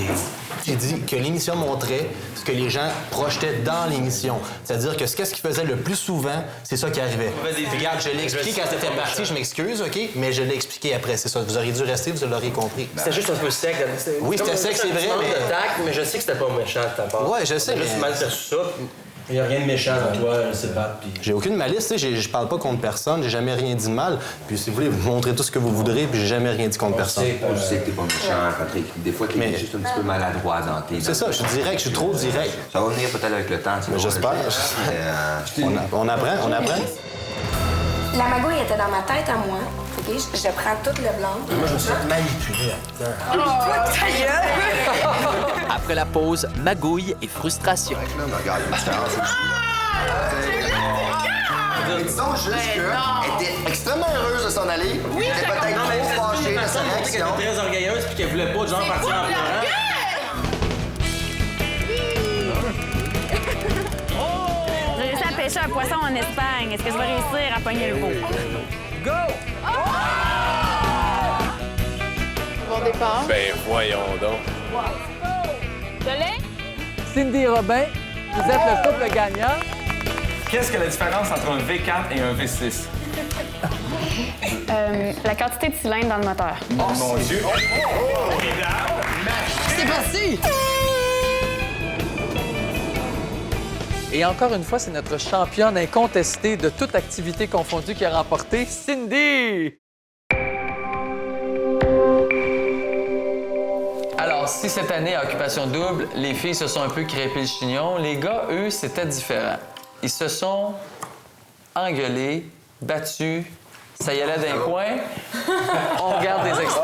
J'ai dit que l'émission montrait ce que les gens projetaient dans l'émission. C'est-à-dire que qu'est-ce qu'ils faisaient le plus souvent, c'est ça qui arrivait. Regarde, je l'ai expliqué quand c'était parti, je m'excuse, OK? Mais je l'ai expliqué après, c'est ça. Vous auriez dû rester, vous l'auriez compris. C'était juste un peu sec. Oui, c'était sec, c'est vrai, mais je sais que c'était pas méchant de ta part. Ouais, je sais, mais... juste mal perçu ça. Il n'y a rien de méchant dans toi, c'est battre. Puis... J'ai aucune malice, tu sais, je parle pas contre personne, j'ai jamais rien dit de mal. Puis si vous voulez, vous montrez tout ce que vous voudrez, puis j'ai jamais rien dit contre personne. On sait que t'es pas méchant, Patrick. Des fois, t'es juste un petit peu maladroit dans tes... C'est ça, je suis direct, je suis trop direct. Ça va venir peut-être avec le temps. Mais j'espère. On apprend. La magouille était dans ma tête à moi. OK? Je prends tout le blanc. Moi, je me suis manipulé là-dedans. Oh, ta gueule! Après la pause, magouille et frustration. Disons juste qu'elle était extrêmement heureuse de s'en aller. Oui, elle était peut-être trop fâchée de sa réaction. Elle était très orgueilleuse puis qu'elle voulait pas, genre, partir en pleurant. J'ai réussi à pêcher un poisson en Espagne. Est-ce que je vais réussir à pogner le beau? Go! Bon départ. Ben, voyons donc. Je l'ai? Cindy et Robin, vous êtes le couple gagnant. Qu'est-ce que la différence entre un V4 et un V6? La quantité de cylindres dans le moteur. Oh, mon Dieu! C'est parti! Et encore une fois, c'est notre championne incontestée de toute activité confondue qui a remporté, Cindy! Alors, si cette année, à Occupation Double, les filles se sont un peu crêpées le chignon, les gars, eux, c'était différent. Ils se sont engueulés, battus, ça y allait d'un coin. On regarde des extraits.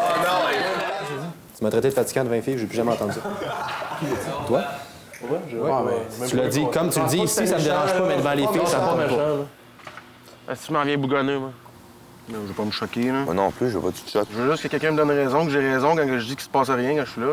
Tu m'as traité de fatigant devant les filles, j'ai plus jamais entendu ça. Toi? Tu l'as dit, comme tu le dis ici, ça me dérange pas, mais devant les filles, ça me parle pas. Est-ce que tu m'en viens bougonner, moi? Non, je vais pas me choquer, là. Moi non plus, je veux pas que tu te choques. Je veux juste que quelqu'un me donne raison, que j'ai raison quand je dis qu'il se passe rien quand je suis là.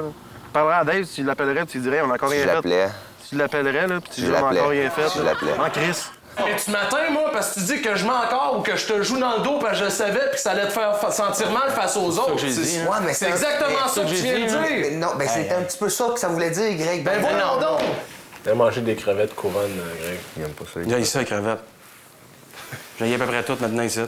Parlerais à Dave, tu l'appellerais, tu lui dirais, on a encore rien fait. Je l'appelais. Tu l'appellerais, là, puis tu dis, on a encore rien fait. Je l'appelais. En Chris. Mais tu m'atteins, moi, parce que tu dis que je mens encore ou que je te joue dans le dos parce que je le savais puis que ça allait te faire sentir mal face aux autres. Ouais, mais c'est exactement ça que tu viens de dire. Mais non, ben c'était un petit peu ça que ça voulait dire, Greg. Ben voyons donc! T'as mangé des crevettes couronnes, Greg. Il aime pas ça. Il y a ici, les crevettes. J'ai à peu près toutes maintenant ici.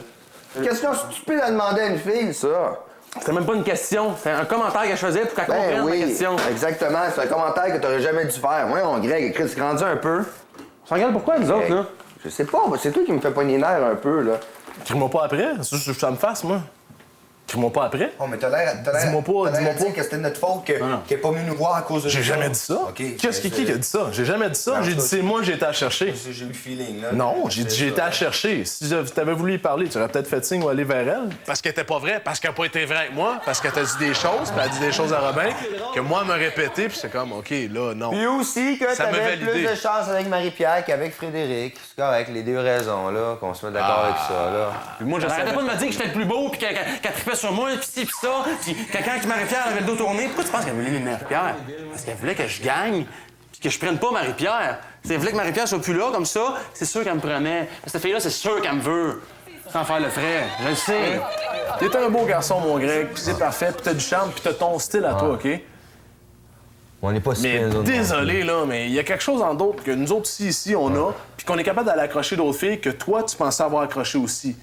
Question stupide à demander à une fille, ça. C'était même pas une question, c'était un commentaire que je faisais pour qu'elle comprenne ma question. Exactement, c'est un commentaire que t'aurais jamais dû faire. Voyons, Greg, Chris, grandis un peu. On s'en regarde pourquoi, nous autres, là? Je sais pas, c'est toi qui me fais pogner l'air un peu, là. Crie-moi pas après, c'est juste que ça me fasse, moi. Crie-moi pas après. Oh, mais t'as l'air. Dis-moi pas. Que c'était notre faute qu'il est pas venu nous voir à cause de. J'ai jamais dit ça. Qu'est-ce qui a dit ça? J'ai jamais dit ça. J'ai dit c'est moi que j'ai été à chercher. J'ai eu le feeling, là. Non, j'ai dit j'ai été à chercher. Si t'avais voulu y parler, tu aurais peut-être fait signe ou aller vers elle. Parce qu'elle était pas vraie, parce qu'elle a pas été vraie avec moi, parce qu'elle t'a dit des choses, puis elle a dit des choses à Robin, que moi me répéter, puis c'est comme, OK, là, non. Puis aussi que t'avais plus de chance avec Marie-Pierre qu'avec Frédéric. C'est correct, les deux raisons, là, qu'on se met d'accord avec ça, là. Puis moi, j'arrêtais pas de me dire que j'étais le plus beau, puis qu'elle trippait sur moi, puis ça, puis quelqu'un qui Marie-Pierre avait le dos tourné. Pourquoi tu penses qu'elle voulait aimer Marie-Pierre? Parce qu'elle voulait que je gagne, puis que je prenne pas Marie-Pierre. Elle voulait que Marie-Pierre soit plus là, comme ça, c'est sûr qu'elle me prenait. Cette fille-là, c'est sûr qu'elle me veut. Sans faire le frais, je le sais. T'es un beau garçon, mon Greg, puis c'est parfait, puis t'as du charme, puis t'as ton style à toi, OK? On n'est pas si Mais désolé, là, mais il y a quelque chose en d'autre que nous autres ici, on a, puis qu'on est capable d'aller accrocher d'autres filles que toi, tu pensais avoir accroché aussi.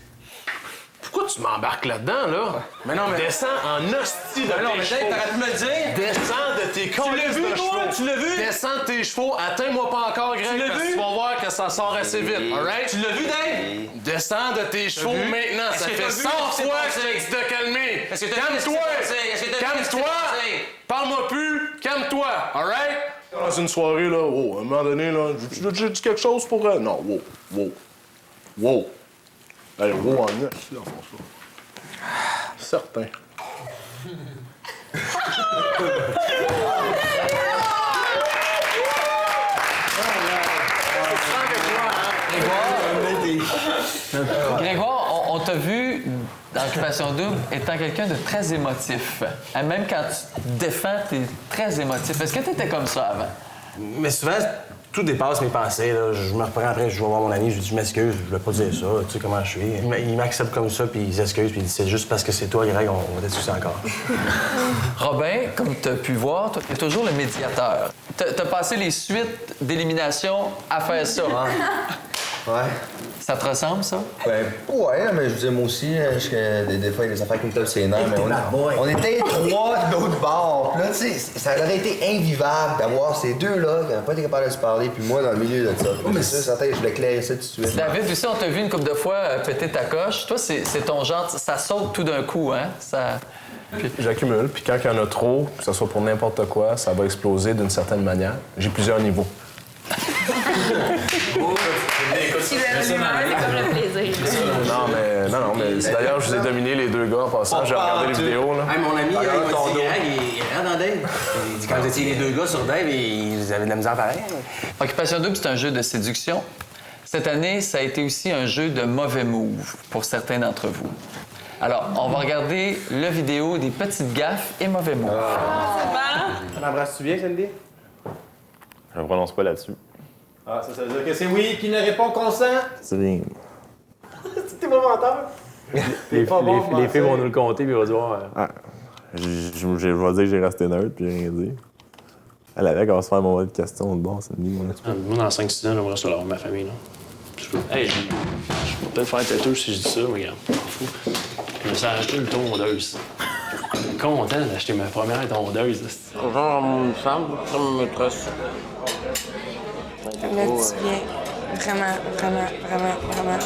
Pourquoi tu m'embarques là-dedans, là? Mais non, mais... Descends en hostie de tes chevaux. T'aurais pu me le dire. Descends de tes corps. Tu l'as vu, toi? Tu l'as vu? Descends de tes chevaux. Atteins-moi pas encore, Greg, parce que tu vas voir que ça sort assez vite, all right? Tu l'as vu, Dave? Descends de tes chevaux maintenant. Ça fait 100 fois que je t'ai dit de calmer. Calme-toi! Calme-toi! Parle-moi plus. Calme-toi, all right? Dans une soirée, là, oh, à un moment donné, là, j'ai dit quelque chose pour... Non, wow. Allez, wow en neuf, là, certain. Grégoire, on t'a vu dans Occupation Double étant quelqu'un de très émotif. Même quand tu te défends, t'es très émotif. Est-ce que t'étais comme ça avant? Mais souvent, tout dépasse mes pensées. Là. Je me reprends après, je vais voir mon ami, je lui dis je m'excuse, je voulais pas dire ça, tu sais comment je suis. Il m'accepte comme ça, puis il s'excuse, puis il dit c'est juste parce que c'est toi, Greg, on va discuter encore. Robin, comme tu as pu voir, tu es toujours le médiateur. Tu as passé les suites d'élimination à faire ça. Ouais. Ça te ressemble, ça? Ben, ouais, mais je veux dire, moi aussi, des fois, il y a des affaires qui me tapent ses nerfs, mais on était 3 d'autres bords. Puis là, tu sais, ça aurait été invivable d'avoir ces deux-là qui n'avaient pas été capables de se parler, puis moi, dans le milieu de ça. Mais ça, certain, je voulais clairer ça tout de suite. David, aussi, on t'a vu une couple de fois péter ta coche. Toi, c'est ton genre, ça saute tout d'un coup, hein? J'accumule, puis quand il y en a trop, que ce soit pour n'importe quoi, ça va exploser d'une certaine manière. J'ai plusieurs niveaux. C'est comme le plaisir. Non, mais d'ailleurs, je vous ai dominé les deux gars en passant. J'ai regardé les vidéos. Là. Hey, mon ami, il m'a dit il est rentre dans Dave. Il dit quand vous étiez les deux gars sur Dave, ils avaient de la misère pareille. Occupation Double, c'est un jeu de séduction. Cette année, ça a été aussi un jeu de mauvais moves pour certains d'entre vous. Alors, on va regarder la vidéo des petites gaffes et mauvais moves. On embrasse-tu bien, Cindy? Je ne prononce pas là-dessus. Ah, ça veut dire que c'est oui qui ne répond consent? C'est bien. T'es pas menteur? Les filles vont nous le compter, puis ils vont dire... Je vais dire que j'ai resté neutre, puis j'ai rien dit. Elle avait qu'à se faire mon de question de bord, Cindy. Moi, dans 5-6 ans, j'aimerais ça avoir ma famille. Là. Hey, je peux peut-être faire têteux si je dis ça, mais regarde, je m'en fous. Je me suis acheté une tondeuse. Je suis content d'acheter ma première tondeuse. Genre, une femme, ça me maîtresse. Là, tu viens vraiment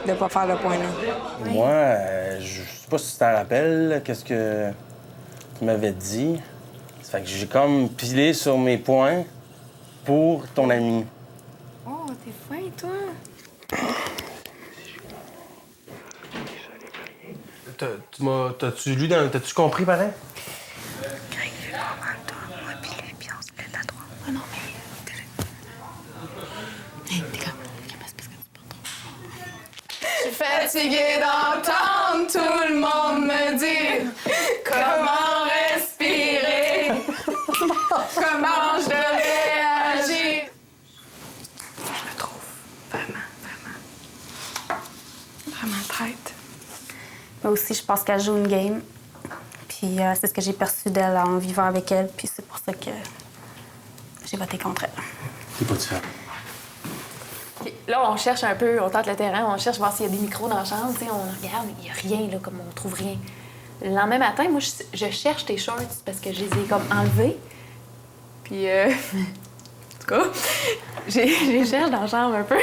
de pas faire le point là. Moi, je sais pas si tu t'en rappelles, qu'est-ce que tu m'avais dit. Ça fait que j'ai comme pilé sur mes points pour ton ami. Oh, t'es fin, toi. T'as-tu lu dans... T'as-tu compris, pareil? Je suis fatiguée d'entendre tout le monde me dire comment respirer, comment je devrais agir. Je me trouve vraiment traite. Moi aussi, je pense qu'elle joue une game. Puis c'est ce que j'ai perçu d'elle en vivant avec elle. Puis c'est pour ça que j'ai voté contre elle. T'es pas différent. Là, on cherche un peu, on tente le terrain, on cherche voir s'il y a des micros dans la chambre, tu sais, on regarde, il n'y a rien, là, comme on trouve rien. Le lendemain matin, moi, je cherche tes shorts parce que je les ai comme enlevés. Puis, en tout cas, je cherche dans la chambre un peu.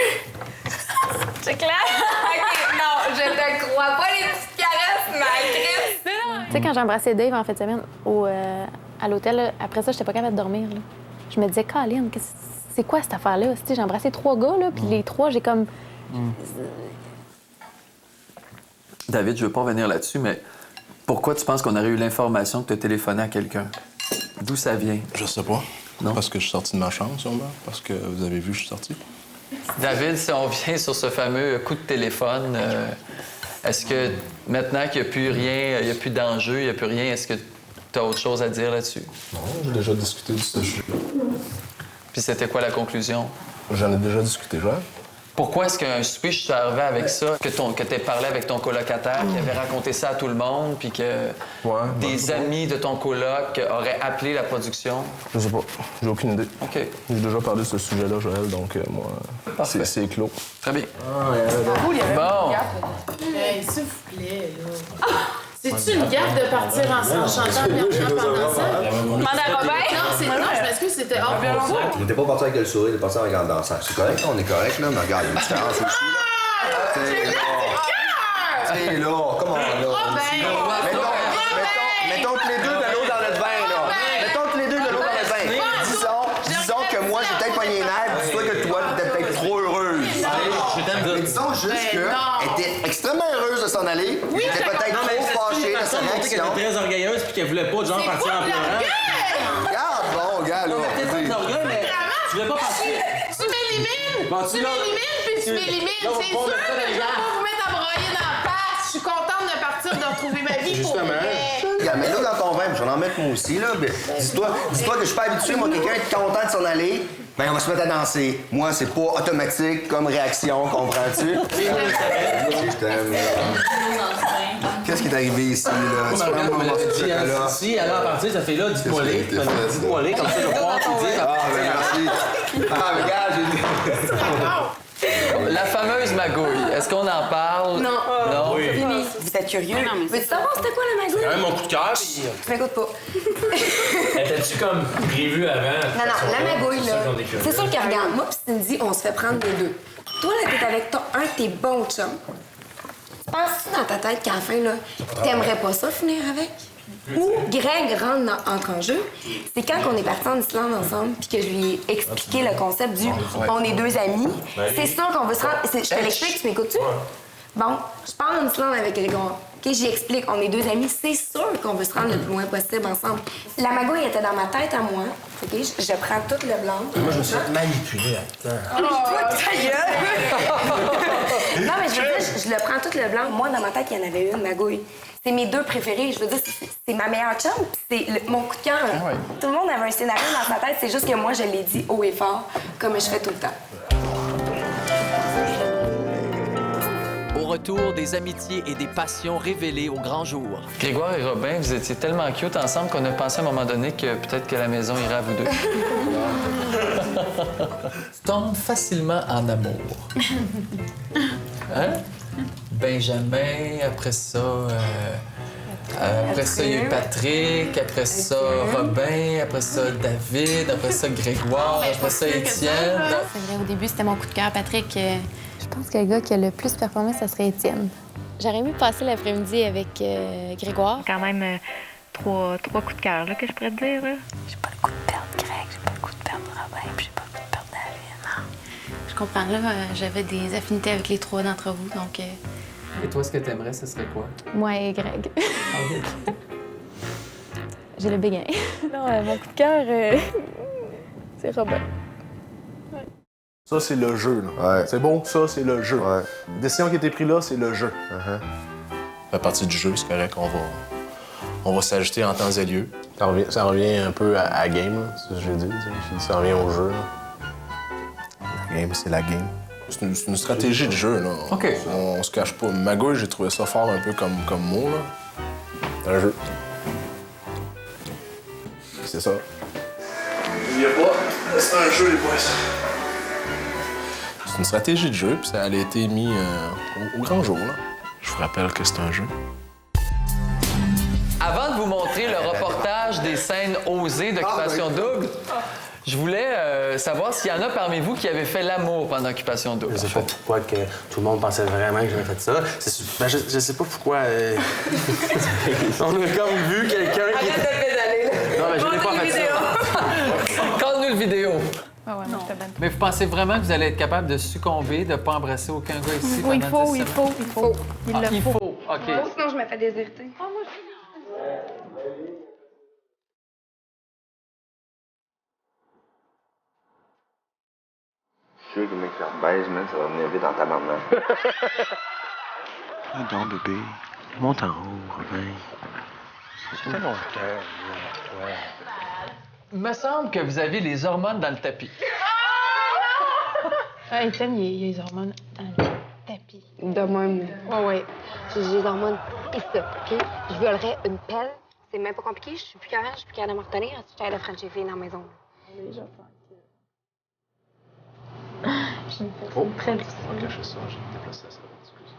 C'est clair? OK, non, je te crois pas, les petites caresses, ma Chris. Tu sais, quand j'ai embrassé Dave en fin de semaine à l'hôtel, là, après ça, j'étais pas capable de dormir. Là. Je me disais, Colin, c'est quoi cette affaire-là? J'ai embrassé 3 gars, là, puis les 3, j'ai comme... David, je veux pas revenir là-dessus, mais pourquoi tu penses qu'on aurait eu l'information que tu as téléphoné à quelqu'un? D'où ça vient? Je sais pas. Non. Parce que je suis sorti de ma chambre, sûrement. Parce que vous avez vu, je suis sorti. David, si on vient sur ce fameux coup de téléphone, est-ce que maintenant qu'il n'y a plus rien, il n'y a plus d'enjeu, il n'y a plus rien, est-ce que tu as autre chose à dire là-dessus? Non, j'ai déjà discuté de ce sujet. Puis c'était quoi la conclusion? J'en ai déjà discuté, là. Pourquoi est-ce qu'un souper, je suis arrivé avec ça, que tu parlé avec ton colocataire, qui avait raconté ça à tout le monde, puis que des amis de ton coloc auraient appelé la production? Je sais pas. J'ai aucune idée. OK. J'ai déjà parlé de ce sujet-là, Joël, donc moi, c'est clos. Très bien. Bon. Hey, s'il vous plaît, là. C'est-tu une gaffe de partir ensemble en chantant et en pendant ça? Demande à Robin. Non, je m'excuse, c'était hors bureau. Il était pas parti avec le sourire, il est parti en regardant ça. C'est correct, on est correct, là, mais regarde, il y a une différence aussi. C'est là, comment là? Mettons que les deux de l'eau dans notre bain, là. Mettons que les deux de l'eau dans notre bain. Disons que moi, j'ai peut-être pogné les nerfs, dis-toi que toi, t'étais peut-être trop heureuse. Mais disons juste qu'elle était extrêmement heureuse de s'en aller. Oui, elle était peut-être trop fâchée de sa réaction. Elle était très orgueilleuse puis qu'elle voulait pas, genre, partir en pleurant. Regarde, bon, gars, là. Peut-être pas d'orgueil, mais tu voulais pas partir. Tu m'élimines! Tu m'élimines, puis tu m'élimines. C'est sûr que je vais pas vous mettre à broyer dans la face. Je suis contente de partir, de retrouver ma vie pour vrai. Regarde, mais là, dans ton vin, je vais en mettre moi aussi, là. Dis-toi que je suis pas habitué, moi, quelqu'un être content de s'en aller. Ben, on va se mettre à danser. Moi, c'est pas automatique comme réaction, comprends-tu? Je t'aime. Qu'est-ce qui est arrivé ici, là? Tu prends mon morceau de chocolat. Si, alors à partir de cette fille-là, dites-moi les. Dites-moi les, comme ça, je vais pouvoir te dire. Ah, ben merci. Ah, mais regarde, j'ai... La fameuse magouille, est-ce qu'on en parle? Non. Non? Oui. Fini. Vous êtes curieux? Veux-tu savoir c'était quoi la magouille? C'est quand même mon coup de cœur, puis... Tu m'écoutes pas. Étais-tu comme prévu avant? Non, la magouille, là. C'est sûr que, regarde, moi pis Cindy, on se fait prendre les deux. Toi, là, t'es avec un de tes bons chums. Tu penses-tu dans ta tête qu'à la fin, là, t'aimerais pas ça finir avec? Où Greg entre en jeu, c'est quand on est partis en Islande ensemble puis que je lui ai expliqué le concept du on est deux amis. C'est sûr qu'on veut se rendre. Je te l'explique, tu m'écoutes-tu? Bon, je parle en Islande avec Grégoire. OK, j'y explique, on est deux amis, c'est sûr qu'on veut se rendre le plus loin possible ensemble. La magouille était dans ma tête à moi. OK, je prends tout le blanc. Moi, je me suis manipulé là-dedans. Oh, ta gueule! Non, mais je veux dire, je le prends tout le blanc. Moi, dans ma tête, il y en avait une, magouille. C'est mes deux préférés. Je veux dire, c'est ma meilleure chum, puis c'est mon coup de cœur. Tout le monde avait un scénario dans sa tête, c'est juste que moi, je l'ai dit haut et fort, comme je fais tout le temps. Au retour, des amitiés et des passions révélées au grand jour. Grégoire et Robin, vous étiez tellement cute ensemble qu'on a pensé à un moment donné que peut-être que la maison irait à vous deux. Tu tombes facilement en amour. Hein? Benjamin, après ça, il y a eu Patrick, après ça, Robin, après ça, David, après ça, Grégoire, après ça, Étienne. C'est vrai, au début, c'était mon coup de cœur, Patrick. Je pense que le gars qui a le plus performé, ça serait Étienne. J'aurais aimé passer l'après-midi avec Grégoire. Quand même trois coups de cœur, là, que je pourrais te dire. Là. J'ai pas le goût de perdre Greg, j'ai pas le goût de perdre Robin, puis j'ai pas le goût de perdre David, non. Je comprends, là, j'avais des affinités avec les trois d'entre vous, donc... Et toi, ce que t'aimerais, ce serait quoi? Moi et Greg. J'ai le béguin. Non, mon coup de cœur, c'est Robin. Ça, c'est le jeu, là. C'est bon, ça, c'est le jeu. La décision qui a été prise là, c'est le jeu. Ça fait partie du jeu, c'est correct. On va s'ajuster en temps et lieu. Ça revient un peu à la game, là, c'est ce que j'ai dit. J'ai dit ça revient au jeu. Là. La game, c'est la game. C'est une stratégie de jeu, là. OK. On se cache pas. Magouille, j'ai trouvé ça fort un peu comme mot, là. C'est un jeu. C'est ça. Il y a pas... C'est un jeu, les boys. C'est une stratégie de jeu, puis ça a été mis au grand jour, là. Je vous rappelle que c'est un jeu. Avant de vous montrer le reportage des scènes osées d'Occupation Double, je voulais savoir s'il y en a parmi vous qui avaient fait l'amour pendant Occupation Double. Je sais pas pourquoi que tout le monde pensait vraiment que j'avais fait ça. Je sais pas pourquoi... On a comme vu quelqu'un qui... Arrête de pédaler, là. Non, mais je n'ai pas fait ça. Conte-nous le vidéo. Ah ouais, non, c'était bien. Mais vous pensez vraiment que vous allez être capable de succomber, de ne pas embrasser aucun gars ici Oui, pendant il 10 faut. Il le faut. OK. Sinon, je me fais déserter. Je suis sûr que le mec qui rebaise, man, ça va venir vite dans ta maman. Ah non, bébé. Monte en haut, Robin. C'est mon cœur, ouais. Il me semble que vous avez les hormones dans le tapis. Ah, Étienne, il y a les hormones dans le tapis. De même. Ouais. J'ai des hormones et ça, OK? Je violerais une pelle. C'est même pas compliqué. Je suis plus capable de me retenir. Je suis capable de Frencher fille dans la maison. Déjà J'ai une personne très difficile. Cacher ça, j'ai déplacé ça. Excuse.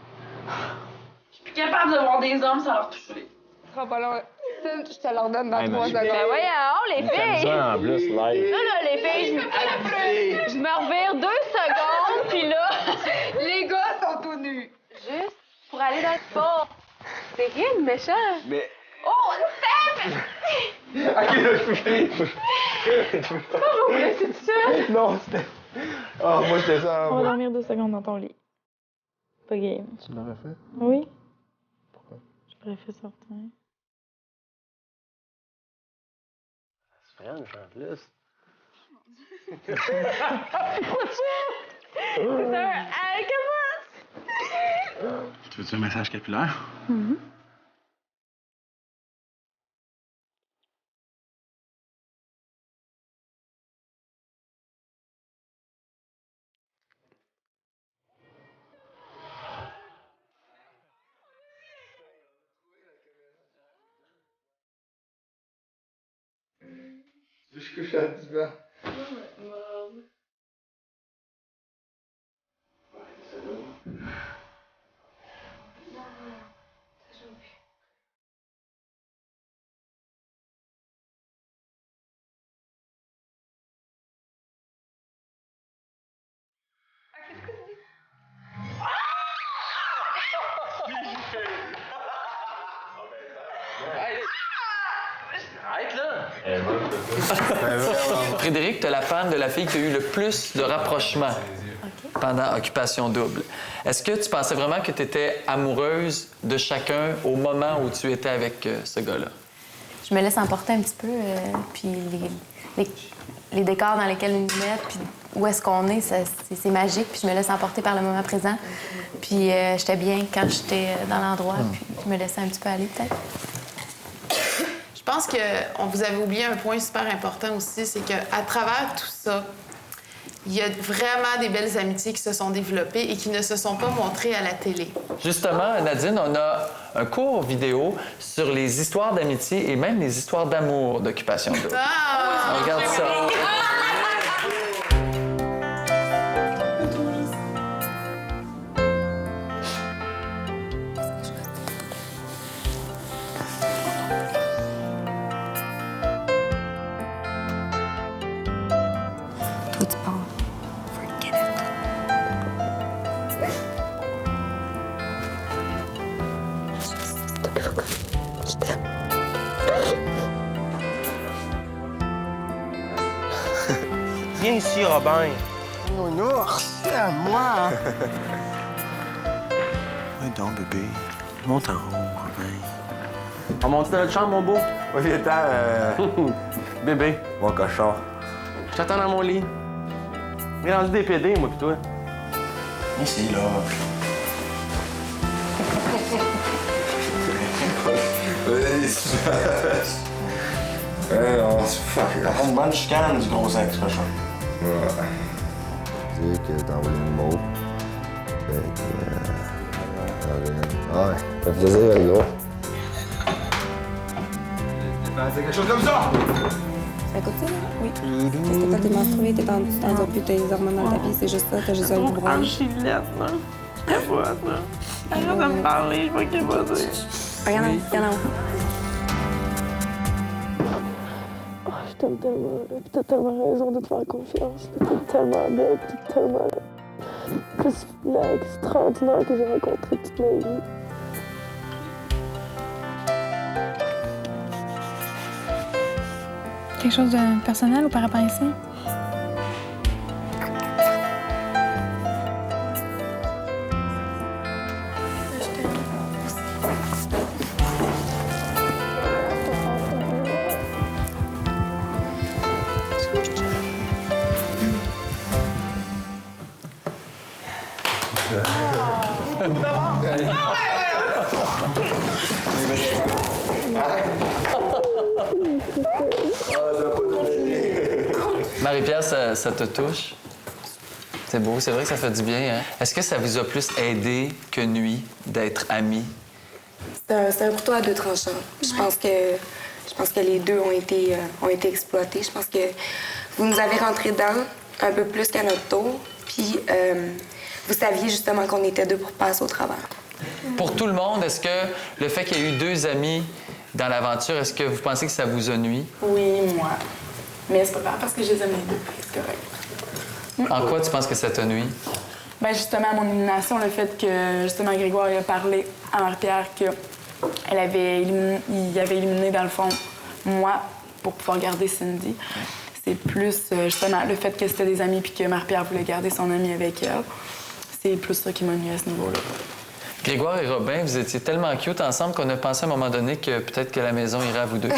Je suis plus capable de voir des hommes sans leur toucher. Ce sera pas long. Je te l'ordonne dans 3 secondes. Ben voyons, les filles! En plus, live. Là, les filles, je me revire 2 secondes, puis là... Les gars sont tout nus. Juste pour aller dans le sport. C'est rien de méchant. Mais... Oh, Steph! OK, là, je peux... Pourquoi je vais vous laisser tout seul? Non, c'était... Ah, moi, c'était ça. On va dormir 2 secondes dans ton lit. Pas game. Tu l'aurais fait? Oui. Pourquoi? Je pourrais faire sortir. C'est rien, je en plus. C'est un... comment? Tu veux-tu un massage capillaire? Je couche à 10 ans. Arrête là! Frédéric, tu es la femme de la fille qui a eu le plus de rapprochement pendant Occupation Double. Est-ce que tu pensais vraiment que tu étais amoureuse de chacun au moment où tu étais avec ce gars-là? Je me laisse emporter un petit peu, puis les décors dans lesquels ils nous mettent, puis où est-ce qu'on est, c'est magique, puis je me laisse emporter par le moment présent. Puis j'étais bien quand j'étais dans l'endroit, puis je me laissais un petit peu aller, peut-être. Je pense qu'on vous avez oublié un point super important aussi, c'est qu'à travers tout ça, il y a vraiment des belles amitiés qui se sont développées et qui ne se sont pas montrées à la télé. Justement, Nadine, on a un court vidéo sur les histoires d'amitié et même les histoires d'amour d'Occupation Double. Ah! On regarde ça. Toi, tu pars. Forget it. Je t'aime. Viens ici, Robin. Un ours, c'est à moi. Oui, donc, bébé. Monte en haut, Robin. On monte dans notre chambre, mon beau? Oui, viens-t'en, Bébé. mon cochon. Je t'attends dans mon lit. J'ai rendu des PD, moi pis toi. Ici, là. On se fuck. T'as fait une bonne chicane du gros ex, cochon. Ouais. Tu sais que t'as envoyé une mot. Ouais, ça fait plaisir, les gros. C'est quelque chose comme ça! C'est à côté, là? Oui. Parce que quand t'es menstruée, t'es t'en plus tes hormones dans ta vie, c'est juste ça, t'as juste un vibron. Je suis laide, là. Capote, là. Arrête de me parler, je vais capoter. Regarde, regarde en haut. Je t'aime tellement, là. Puis t'as tellement raison de te faire confiance. T'es tellement belle, t'es tellement la plus fille extraordinaire que j'ai rencontrée toute ma vie. Quelque chose de personnel ou par rapport à ici? Marie-Pierre, ça te touche? C'est beau, c'est vrai que ça fait du bien, hein? Est-ce que ça vous a plus aidé que nuit d'être amis? C'est un couteau à deux tranchants. Je pense que les deux ont été exploités. Je pense que vous nous avez rentré dedans un peu plus qu'à notre tour. Puis vous saviez justement qu'on était deux pour passer au travers. Pour tout le monde, est-ce que le fait qu'il y ait eu deux amis dans l'aventure, est-ce que vous pensez que ça vous a nui? Oui, moi. Mais c'est pas grave parce que je les aime les deux. C'est correct. En quoi tu penses que ça t'a nui? Bien, justement, à mon élimination, le fait que, justement, Grégoire a parlé à Marie-Pierre qu'il avait éliminé, dans le fond, moi, pour pouvoir garder Cindy. C'est plus, justement, le fait que c'était des amis puis que Marie-Pierre voulait garder son ami avec elle. C'est plus ça qui m'a nui à ce niveau-là. Grégoire et Robin, vous étiez tellement cute ensemble qu'on a pensé à un moment donné que peut-être que la maison irait à vous deux.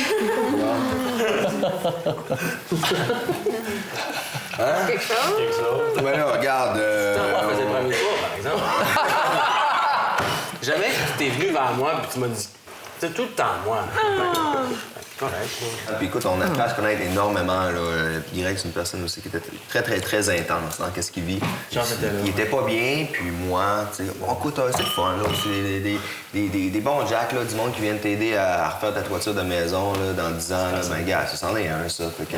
Hein? Quelque chose? Mais là, regarde. On faisait le premier tour, par exemple. Jamais tu t'es venu vers moi et tu m'as dit C'est tout le temps moi. Correct. Puis écoute, on apprend à se connaître énormément. Là. Greg, c'est une personne aussi qui était très, très, très intense dans ce qu'il vit. Il était pas bien, puis moi, tu sais, bon, écoute, c'est le fun, là. C'est des bons jacks, là, du monde qui vient t'aider à refaire ta toiture de maison, là, dans 10 ans, là. Ben, gars, ça c'en est un, ça. Fait que,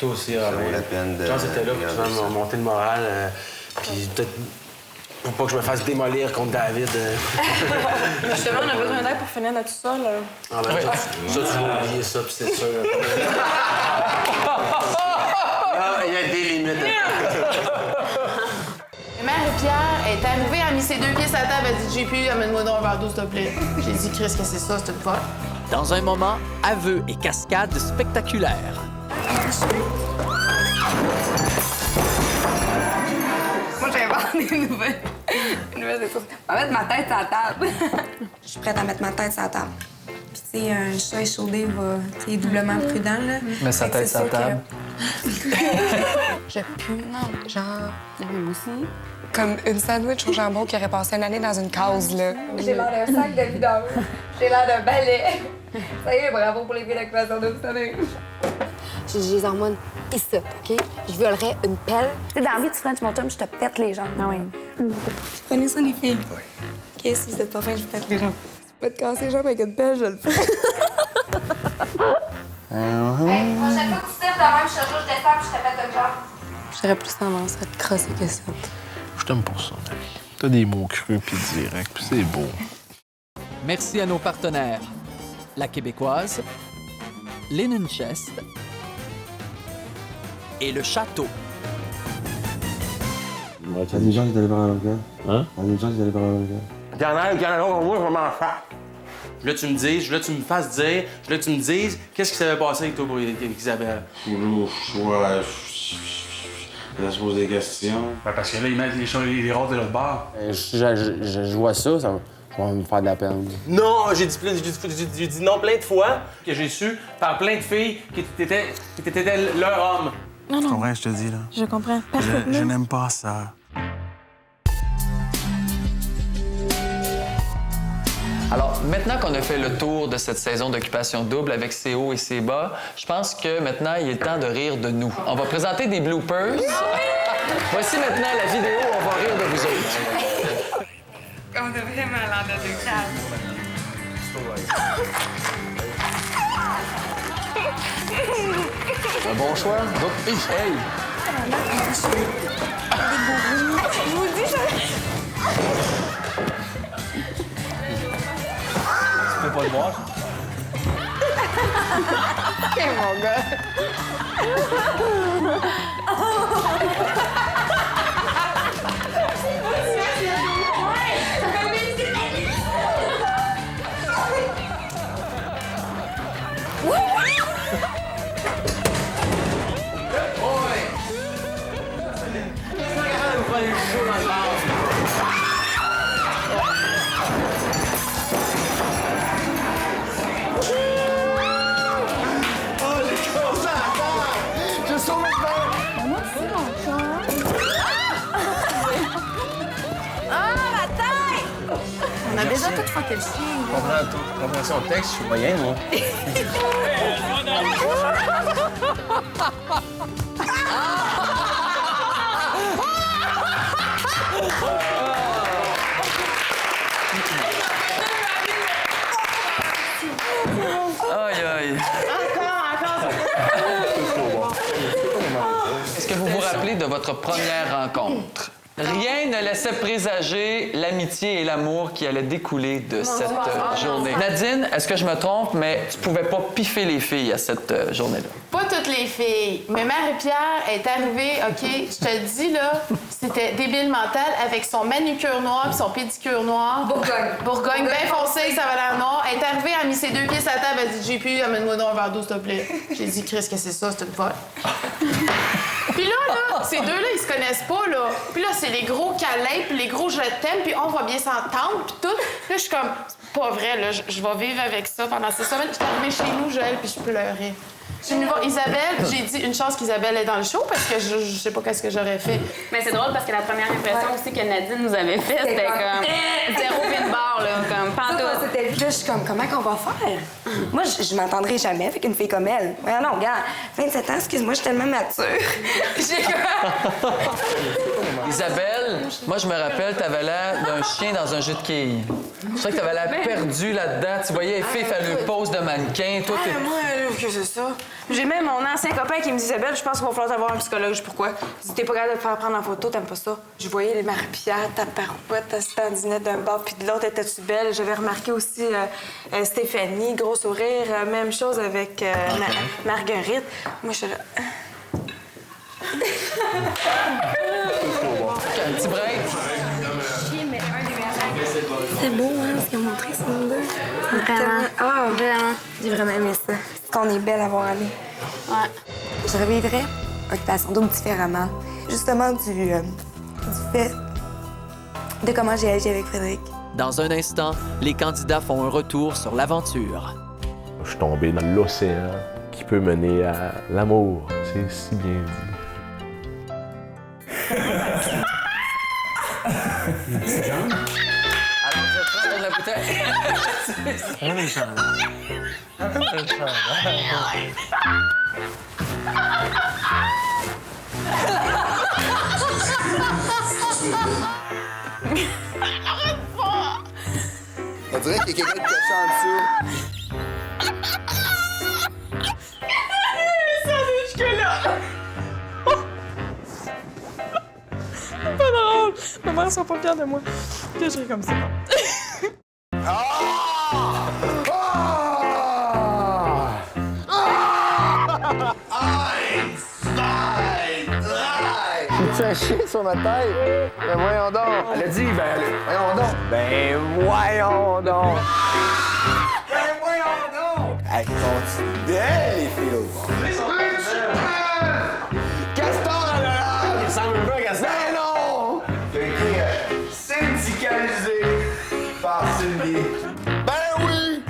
toi aussi, ça vaut la peine de... Chance était là pour tu vas me monter le moral, puis peut-être... Faut pas que je me fasse démolir contre David. Justement, on a besoin d'aide pour finir notre sol. Ah ben, ça, tu vas oublier ça, puis c'est sûr. Il y a des limites. Marie-Pierre est arrivée, a mis ses 2 pieds sur la table, elle a dit JP, amène-moi donc un verre d'eau, s'il te plaît. J'ai dit, Chris, que c'est ça, c'est une folle. Dans un moment, aveux et cascades spectaculaires. Moi, j'invente des nouvelles choses. On va mettre ma tête sur la table. Je suis prête à mettre ma tête sur la table. Puis, tu sais, un chat échaudé est doublement prudent, là. Mets sa tête sur la table. Je pue, non, genre... moi aussi. Comme une sandwich au jambon qui aurait passé une année dans une case, là. J'ai l'air d'un sac de vidange. J'ai l'air d'un balai. Ça y est, bravo pour les filles d'occupation double, cette année. J'ai les hormones ici, OK? Je violerais une pelle. Tu sais, dans la vie, tu French mon chum, je te pète les jambes. Ah oui. Prenez ça, les filles. OK, si vous êtes pas fin, je vous pète les jambes. Si tu peux te casser les jambes avec une pelle, je le fais. Hey, prochaine fois que tu tires de même, je te jure, je descends puis je te pète une jambe. J'aurais plus tendance à te crosser que ça. Je t'aime pour ça, Marie. T'as des mots creux puis directs, puis c'est beau. Merci à nos partenaires. La Québécoise, Linen Chest et le Château. Il y a des gens qui allaient par l'avocat. Hein? Il y a des gens qui allaient par l'avocat. Il y en a un qui en a un, moi, je vais m'en faire. Je voulais que tu me dises, je voulais que tu me fasses dire, je voulais que tu me dises qu'est-ce qui s'est passé avec toi avec Isabelle. Elle se pose des questions. Ben, parce que là, ils mettent les rôles de l'autre bord. Je vois ça va me faire de la peine. Non, j'ai dit non plein de fois. Que j'ai su par plein de filles que t'étais leur homme. Non, Tu non. comprends, je te dis, là? Je comprends parfaitement. Je n'aime pas ça. Alors, maintenant qu'on a fait le tour de cette saison d'Occupation Double avec ses hauts et ses bas, je pense que maintenant, il est temps de rire de nous. On va présenter des bloopers. Voici maintenant la vidéo où on va rire de vous autres. On a vraiment l'air de deux Un bon choix. Hey! Je vous dis, Tu peux pas le boire? OK, mon gars. On a déjà tout fucké le chien. Comprends son texte, je suis moyen, moi. Aïe, aïe. Encore. Est-ce que vous vous rappelez de votre première rencontre? Rien ne laissait présager l'amitié et l'amour qui allaient découler de cette journée. Nadine, est-ce que je me trompe, mais tu pouvais pas piffer les filles à cette journée-là? Pas toutes les filles, mais Marie-Pierre est arrivée, OK, je te le dis, là, c'était débile mental avec son manucure noir et son pédicure noir. Bourgogne bien foncé, avec sa valeur noire. Elle est arrivée, elle a mis ses 2 pieds sur la table, elle a dit JP, amène-moi donc un verre d'eau, s'il te plaît. J'ai dit, Chris, que c'est ça, c'est une folle. Puis là, ces deux-là, ils se connaissent pas, là. Puis là, c'est les gros câlins, puis les gros je t'aime, puis on va bien s'entendre, puis tout. Là, je suis comme, c'est pas vrai, là, je vais vivre avec ça pendant 6 semaines. Je suis arrivée chez nous, Joël, puis je pleurais. Je suis venue voir Isabelle, j'ai dit une chance qu'Isabelle est dans le show parce que je sais pas qu'est-ce que j'aurais fait. Mais c'est drôle parce que la première impression aussi que Nadine nous avait faite, c'était comme zéro pin barre, là, comme pantoute. C'était là, je suis comme, comment qu'on va faire? Moi, je m'entendrai jamais avec une fille comme elle. Ouais, non, regarde, 27 ans, excuse-moi, je suis tellement mature. J'ai comme... Isabelle, moi, je me rappelle, t'avais l'air d'un chien dans un jeu de quilles. Je crois que t'avais l'air perdu là-dedans. Tu voyais les filles faire le pose de mannequin. Toi, t'es... Moi, que c'est ça. J'ai même mon ancien copain qui me dit, Isabelle, je pense qu'il va falloir avoir un psychologue. Pourquoi? Il dit, t'es pas capable de te faire prendre en photo, t'aimes pas ça. Je voyais les Marie-Pierre, ta parouette, ta standinette d'un bord, puis de l'autre, étais-tu belle? J'avais remarqué aussi Stéphanie, gros sourire. Même chose avec Marguerite. Moi, je suis là... Un petit break. C'est beau, hein, ce qu'ils ont montré, ce monde. Vraiment. Ah, vraiment. J'ai vraiment aimé ça. Qu'on est belle à voir aller. Ouais. Je revivrais Occupation Double différemment. Justement, du fait de comment j'ai agi avec Frédéric. Dans un instant, les candidats font un retour sur l'aventure. Je suis tombé dans l'océan qui peut mener à l'amour. C'est si bien dit. Alors, je prends la bouteille. On dirait qu'il y a quelqu'un qui cache en dessous. Ça allait jusque-là. C'est pas drôle. Ma mère sera pas fière de moi. Que je ris comme ça. Tu as chier sur ma tête? Ben voyons donc. Elle a dit, voyons donc. Ben voyons donc. Ben voyons donc. Hey, sont belles, les filles, l'autre. Castor à l'heure! Il semble pas, Castor. Ben non! T'as été syndicalisé par Cindy. Ben oui!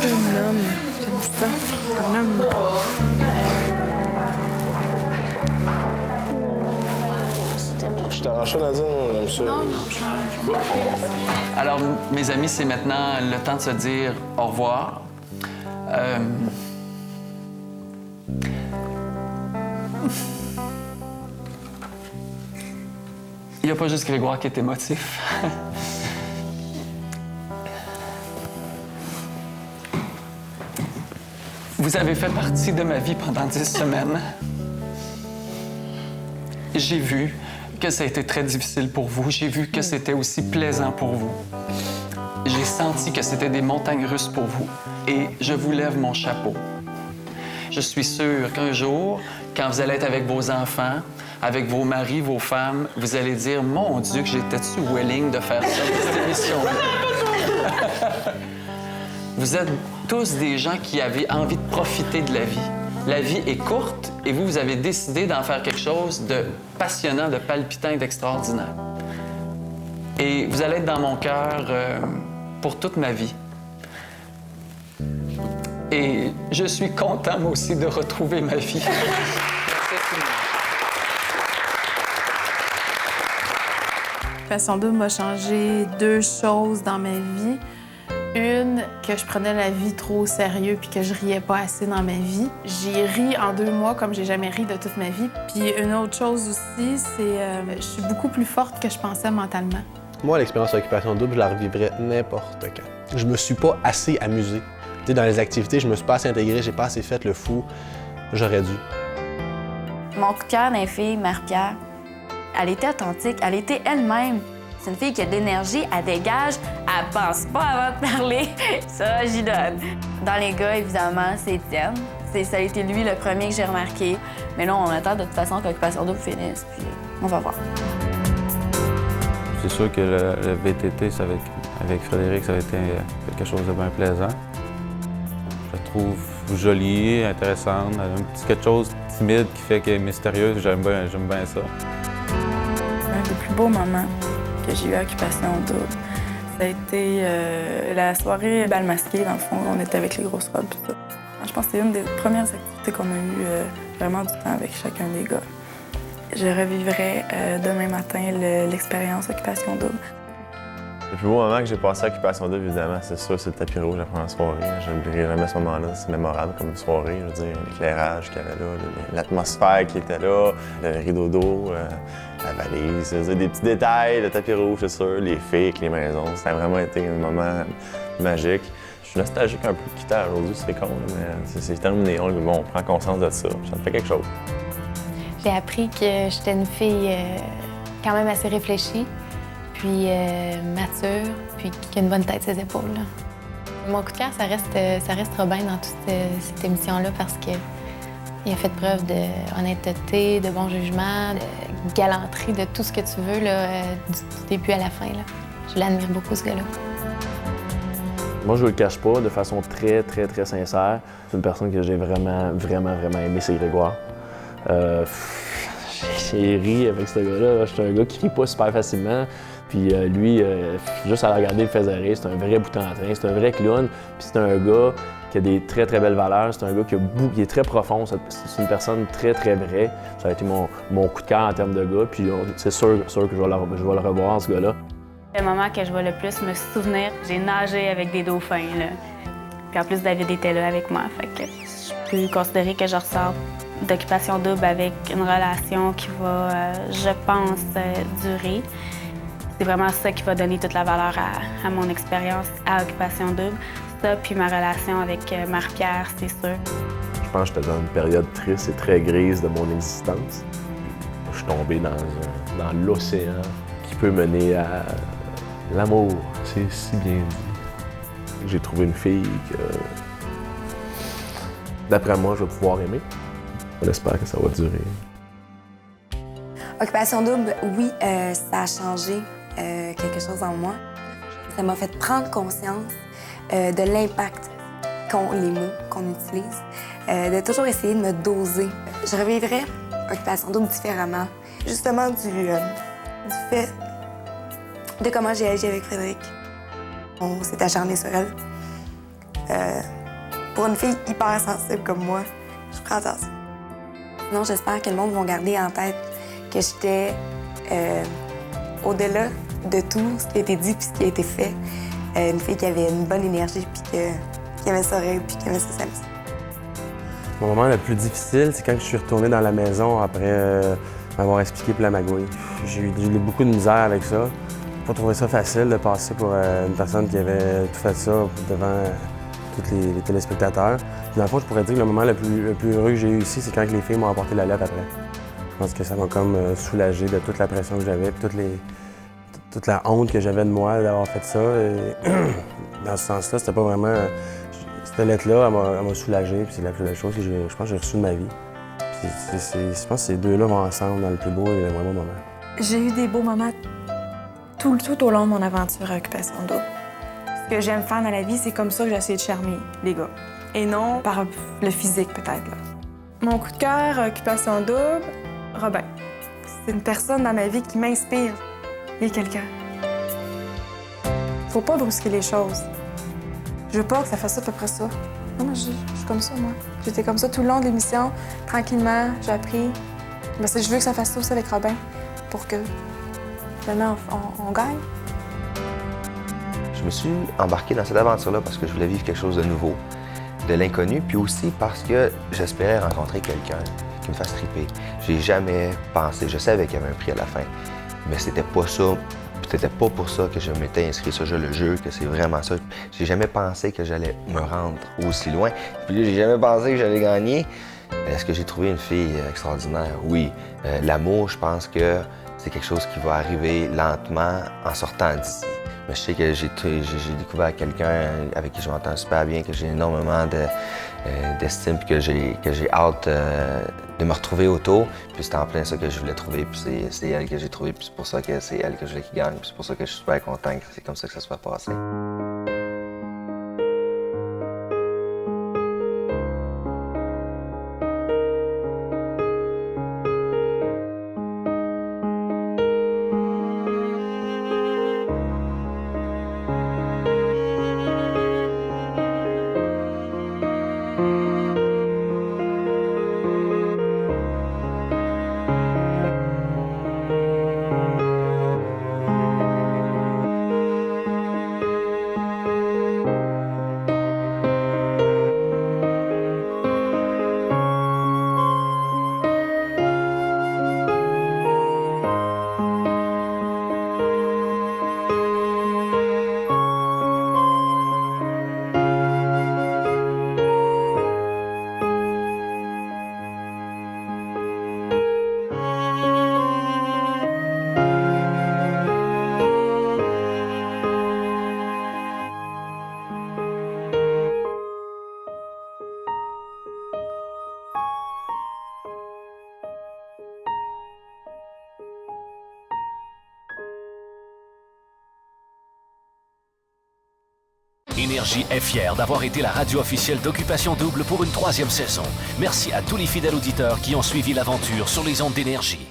Un homme, j'aime ça. Un homme. Je t'arrache Nadine, j'aime ça. Alors, mes amis, c'est maintenant le temps de se dire au revoir. Il n'y a pas juste Grégoire qui est émotif. Vous avez fait partie de ma vie pendant 10 semaines. J'ai vu que ça a été très difficile pour vous. J'ai vu que c'était aussi plaisant pour vous. J'ai senti que c'était des montagnes russes pour vous. Et je vous lève mon chapeau. Je suis sûre qu'un jour, quand vous allez être avec vos enfants, avec vos maris, vos femmes, vous allez dire « Mon Dieu, que j'étais-tu willing de faire ça, cette émission-là? » Vous êtes tous des gens qui avaient envie de profiter de la vie. La vie est courte et vous avez décidé d'en faire quelque chose de passionnant, de palpitant et d'extraordinaire. Et vous allez être dans mon cœur pour toute ma vie. Et je suis content, moi aussi, de retrouver ma vie. Occupation Double m'a changé 2 choses dans ma vie. Une, que je prenais la vie trop au sérieux puis que je riais pas assez dans ma vie. J'ai ri en 2 mois comme j'ai jamais ri de toute ma vie. Puis une autre chose aussi, c'est je suis beaucoup plus forte que je pensais mentalement. Moi, l'expérience Occupation Double, je la revivrais n'importe quand. Je me suis pas assez amusé. Tu sais, dans les activités, je me suis pas assez intégré, j'ai pas assez fait le fou. J'aurais dû. Mon coup de cœur d'un fille, Marie-Pierre, elle était authentique, elle était elle-même. C'est une fille qui a de l'énergie, elle dégage, elle pense pas avant de parler. Ça, j'y donne. Dans les gars, évidemment, c'est Étienne. Ça a été lui le premier que j'ai remarqué. Mais là, on attend de toute façon qu'Occupation Double finisse, puis on va voir. C'est sûr que le VTT, ça va être Avec Frédéric, ça a été quelque chose de bien plaisant. Je la trouve jolie, intéressante, elle a un petit quelque chose de timide qui fait qu'elle est mystérieuse. J'aime bien ça. Un des plus beaux moments que j'ai eu à Occupation Double, ça a été la soirée bal masqué. Dans le fond, on était avec les grosses robes et tout. Je pense que c'est une des premières activités qu'on a eu vraiment du temps avec chacun des gars. Je revivrai demain matin l'expérience Occupation Double. Le plus beau moment que j'ai passé à Occupation Double, évidemment, c'est sûr, c'est le tapis rouge la première soirée. Je n'oublierai jamais ce moment-là. C'est mémorable comme soirée. Je veux dire, l'éclairage qu'il y avait là, l'atmosphère qui était là, le rideau d'eau, la valise. Je veux dire, des petits détails, le tapis rouge, c'est sûr, les filles, les maisons. Ça a vraiment été un moment magique. Je suis nostalgique un peu de quitter aujourd'hui, c'est con, mais c'est terminé. On prend conscience de ça. Ça me fait quelque chose. J'ai appris que j'étais une fille quand même assez réfléchie, puis mature, puis qui a une bonne tête sur ses épaules. Là. Mon coup de cœur, ça reste Robin dans toute cette émission-là parce qu'il a fait preuve d'honnêteté, de bon jugement, de galanterie, de tout ce que tu veux là, du début à la fin. Là. Je l'admire beaucoup, ce gars-là. Moi, je ne le cache pas, de façon très, très, très sincère. C'est une personne que j'ai vraiment, vraiment, vraiment aimé, c'est Grégoire. J'ai ri avec ce gars-là. Je suis un gars qui rit pas super facilement. Puis lui, juste à le regarder, il me faisait rire. C'est un vrai bout en train, c'est un vrai clown. Puis c'est un gars qui a des très, très belles valeurs. C'est un gars qui est très profond. C'est une personne très, très vraie. Ça a été mon coup de cœur en termes de gars. Puis c'est sûr que je vais le revoir, ce gars-là. Le moment que je vais le plus me souvenir, j'ai nagé avec des dauphins. Là. Puis en plus, David était là avec moi. Fait que je peux considérer que je ressors d'Occupation Double avec une relation qui va, je pense, durer. C'est vraiment ça qui va donner toute la valeur à mon expérience à Occupation Double. Ça, puis ma relation avec Marie-Pierre, c'est sûr. Je pense que j'étais dans une période triste et très grise de mon existence. Je suis tombé dans l'océan qui peut mener à l'amour. C'est si bien dit. J'ai trouvé une fille que, d'après moi, je vais pouvoir aimer. J'espère que ça va durer. Occupation Double, oui, ça a changé quelque chose en moi. Ça m'a fait prendre conscience de l'impact qu'ont les mots qu'on utilise, de toujours essayer de me doser. Je revivrais Occupation Double différemment, justement du fait de comment j'ai agi avec Frédéric. On s'est acharné sur elle. Pour une fille hyper sensible comme moi, je prends attention. Sinon, j'espère que le monde va garder en tête que j'étais au-delà de tout ce qui a été dit puis ce qui a été fait. Une fille qui avait une bonne énergie puis qui aimait ça rire puis qui aimait ça s'amuser. Mon moment le plus difficile, c'est quand je suis retourné dans la maison après m'avoir expliqué plein magouille. J'ai eu beaucoup de misère avec ça. J'ai pas trouvé ça facile de passer pour une personne qui avait tout fait ça devant tous les téléspectateurs. Puis dans le fond, je pourrais dire que le moment le plus heureux que j'ai eu ici, c'est quand les filles m'ont apporté la lettre après. Je pense que ça m'a comme soulagé de toute la pression que j'avais, puis toute la honte que j'avais de moi d'avoir fait ça. Et dans ce sens-là, c'était pas vraiment... Cette lettre-là, elle m'a soulagé, puis c'est la plus belle chose que je pense que j'ai reçue de ma vie. Puis je pense que ces deux-là vont ensemble dans le plus beau et le moins beau moment. J'ai eu des beaux moments tout au long de mon aventure à Occupation Double. Ce que j'aime faire dans la vie, c'est comme ça que j'essaie de charmer les gars. Et non par le physique, peut-être. Là. Mon coup de cœur à Occupation Double, Robin. C'est une personne dans ma vie qui m'inspire. Il est quelqu'un. Faut pas brusquer les choses. Je veux pas que ça fasse à peu près ça. Non, moi, je suis comme ça, moi. J'étais comme ça tout le long de l'émission, tranquillement, j'ai appris. Mais je veux que ça fasse ça aussi avec Robin, pour que, finalement, on gagne. Je me suis embarqué dans cette aventure-là parce que je voulais vivre quelque chose de nouveau, de l'inconnu, puis aussi parce que j'espérais rencontrer quelqu'un qui me fasse triper. J'ai jamais pensé, je savais qu'il y avait un prix à la fin, mais c'était pas ça. C'était pas pour ça que je m'étais inscrit sur le jeu, que c'est vraiment ça. J'ai jamais pensé que j'allais me rendre aussi loin. Puis là, j'ai jamais pensé que j'allais gagner. Est-ce que j'ai trouvé une fille extraordinaire? Oui. L'amour, je pense que c'est quelque chose qui va arriver lentement en sortant d'ici. Mais je sais que j'ai découvert quelqu'un avec qui je m'entends super bien, que j'ai énormément d'estime, puis que j'ai hâte de me retrouver autour. Puis c'était en plein ça que je voulais trouver, puis c'est elle que j'ai trouvé, puis c'est pour ça que c'est elle que je voulais qui gagne, puis c'est pour ça que je suis super content que c'est comme ça que ça soit passé. Énergie est fière d'avoir été la radio officielle d'Occupation Double pour une 3e saison. Merci à tous les fidèles auditeurs qui ont suivi l'aventure sur les ondes d'Énergie.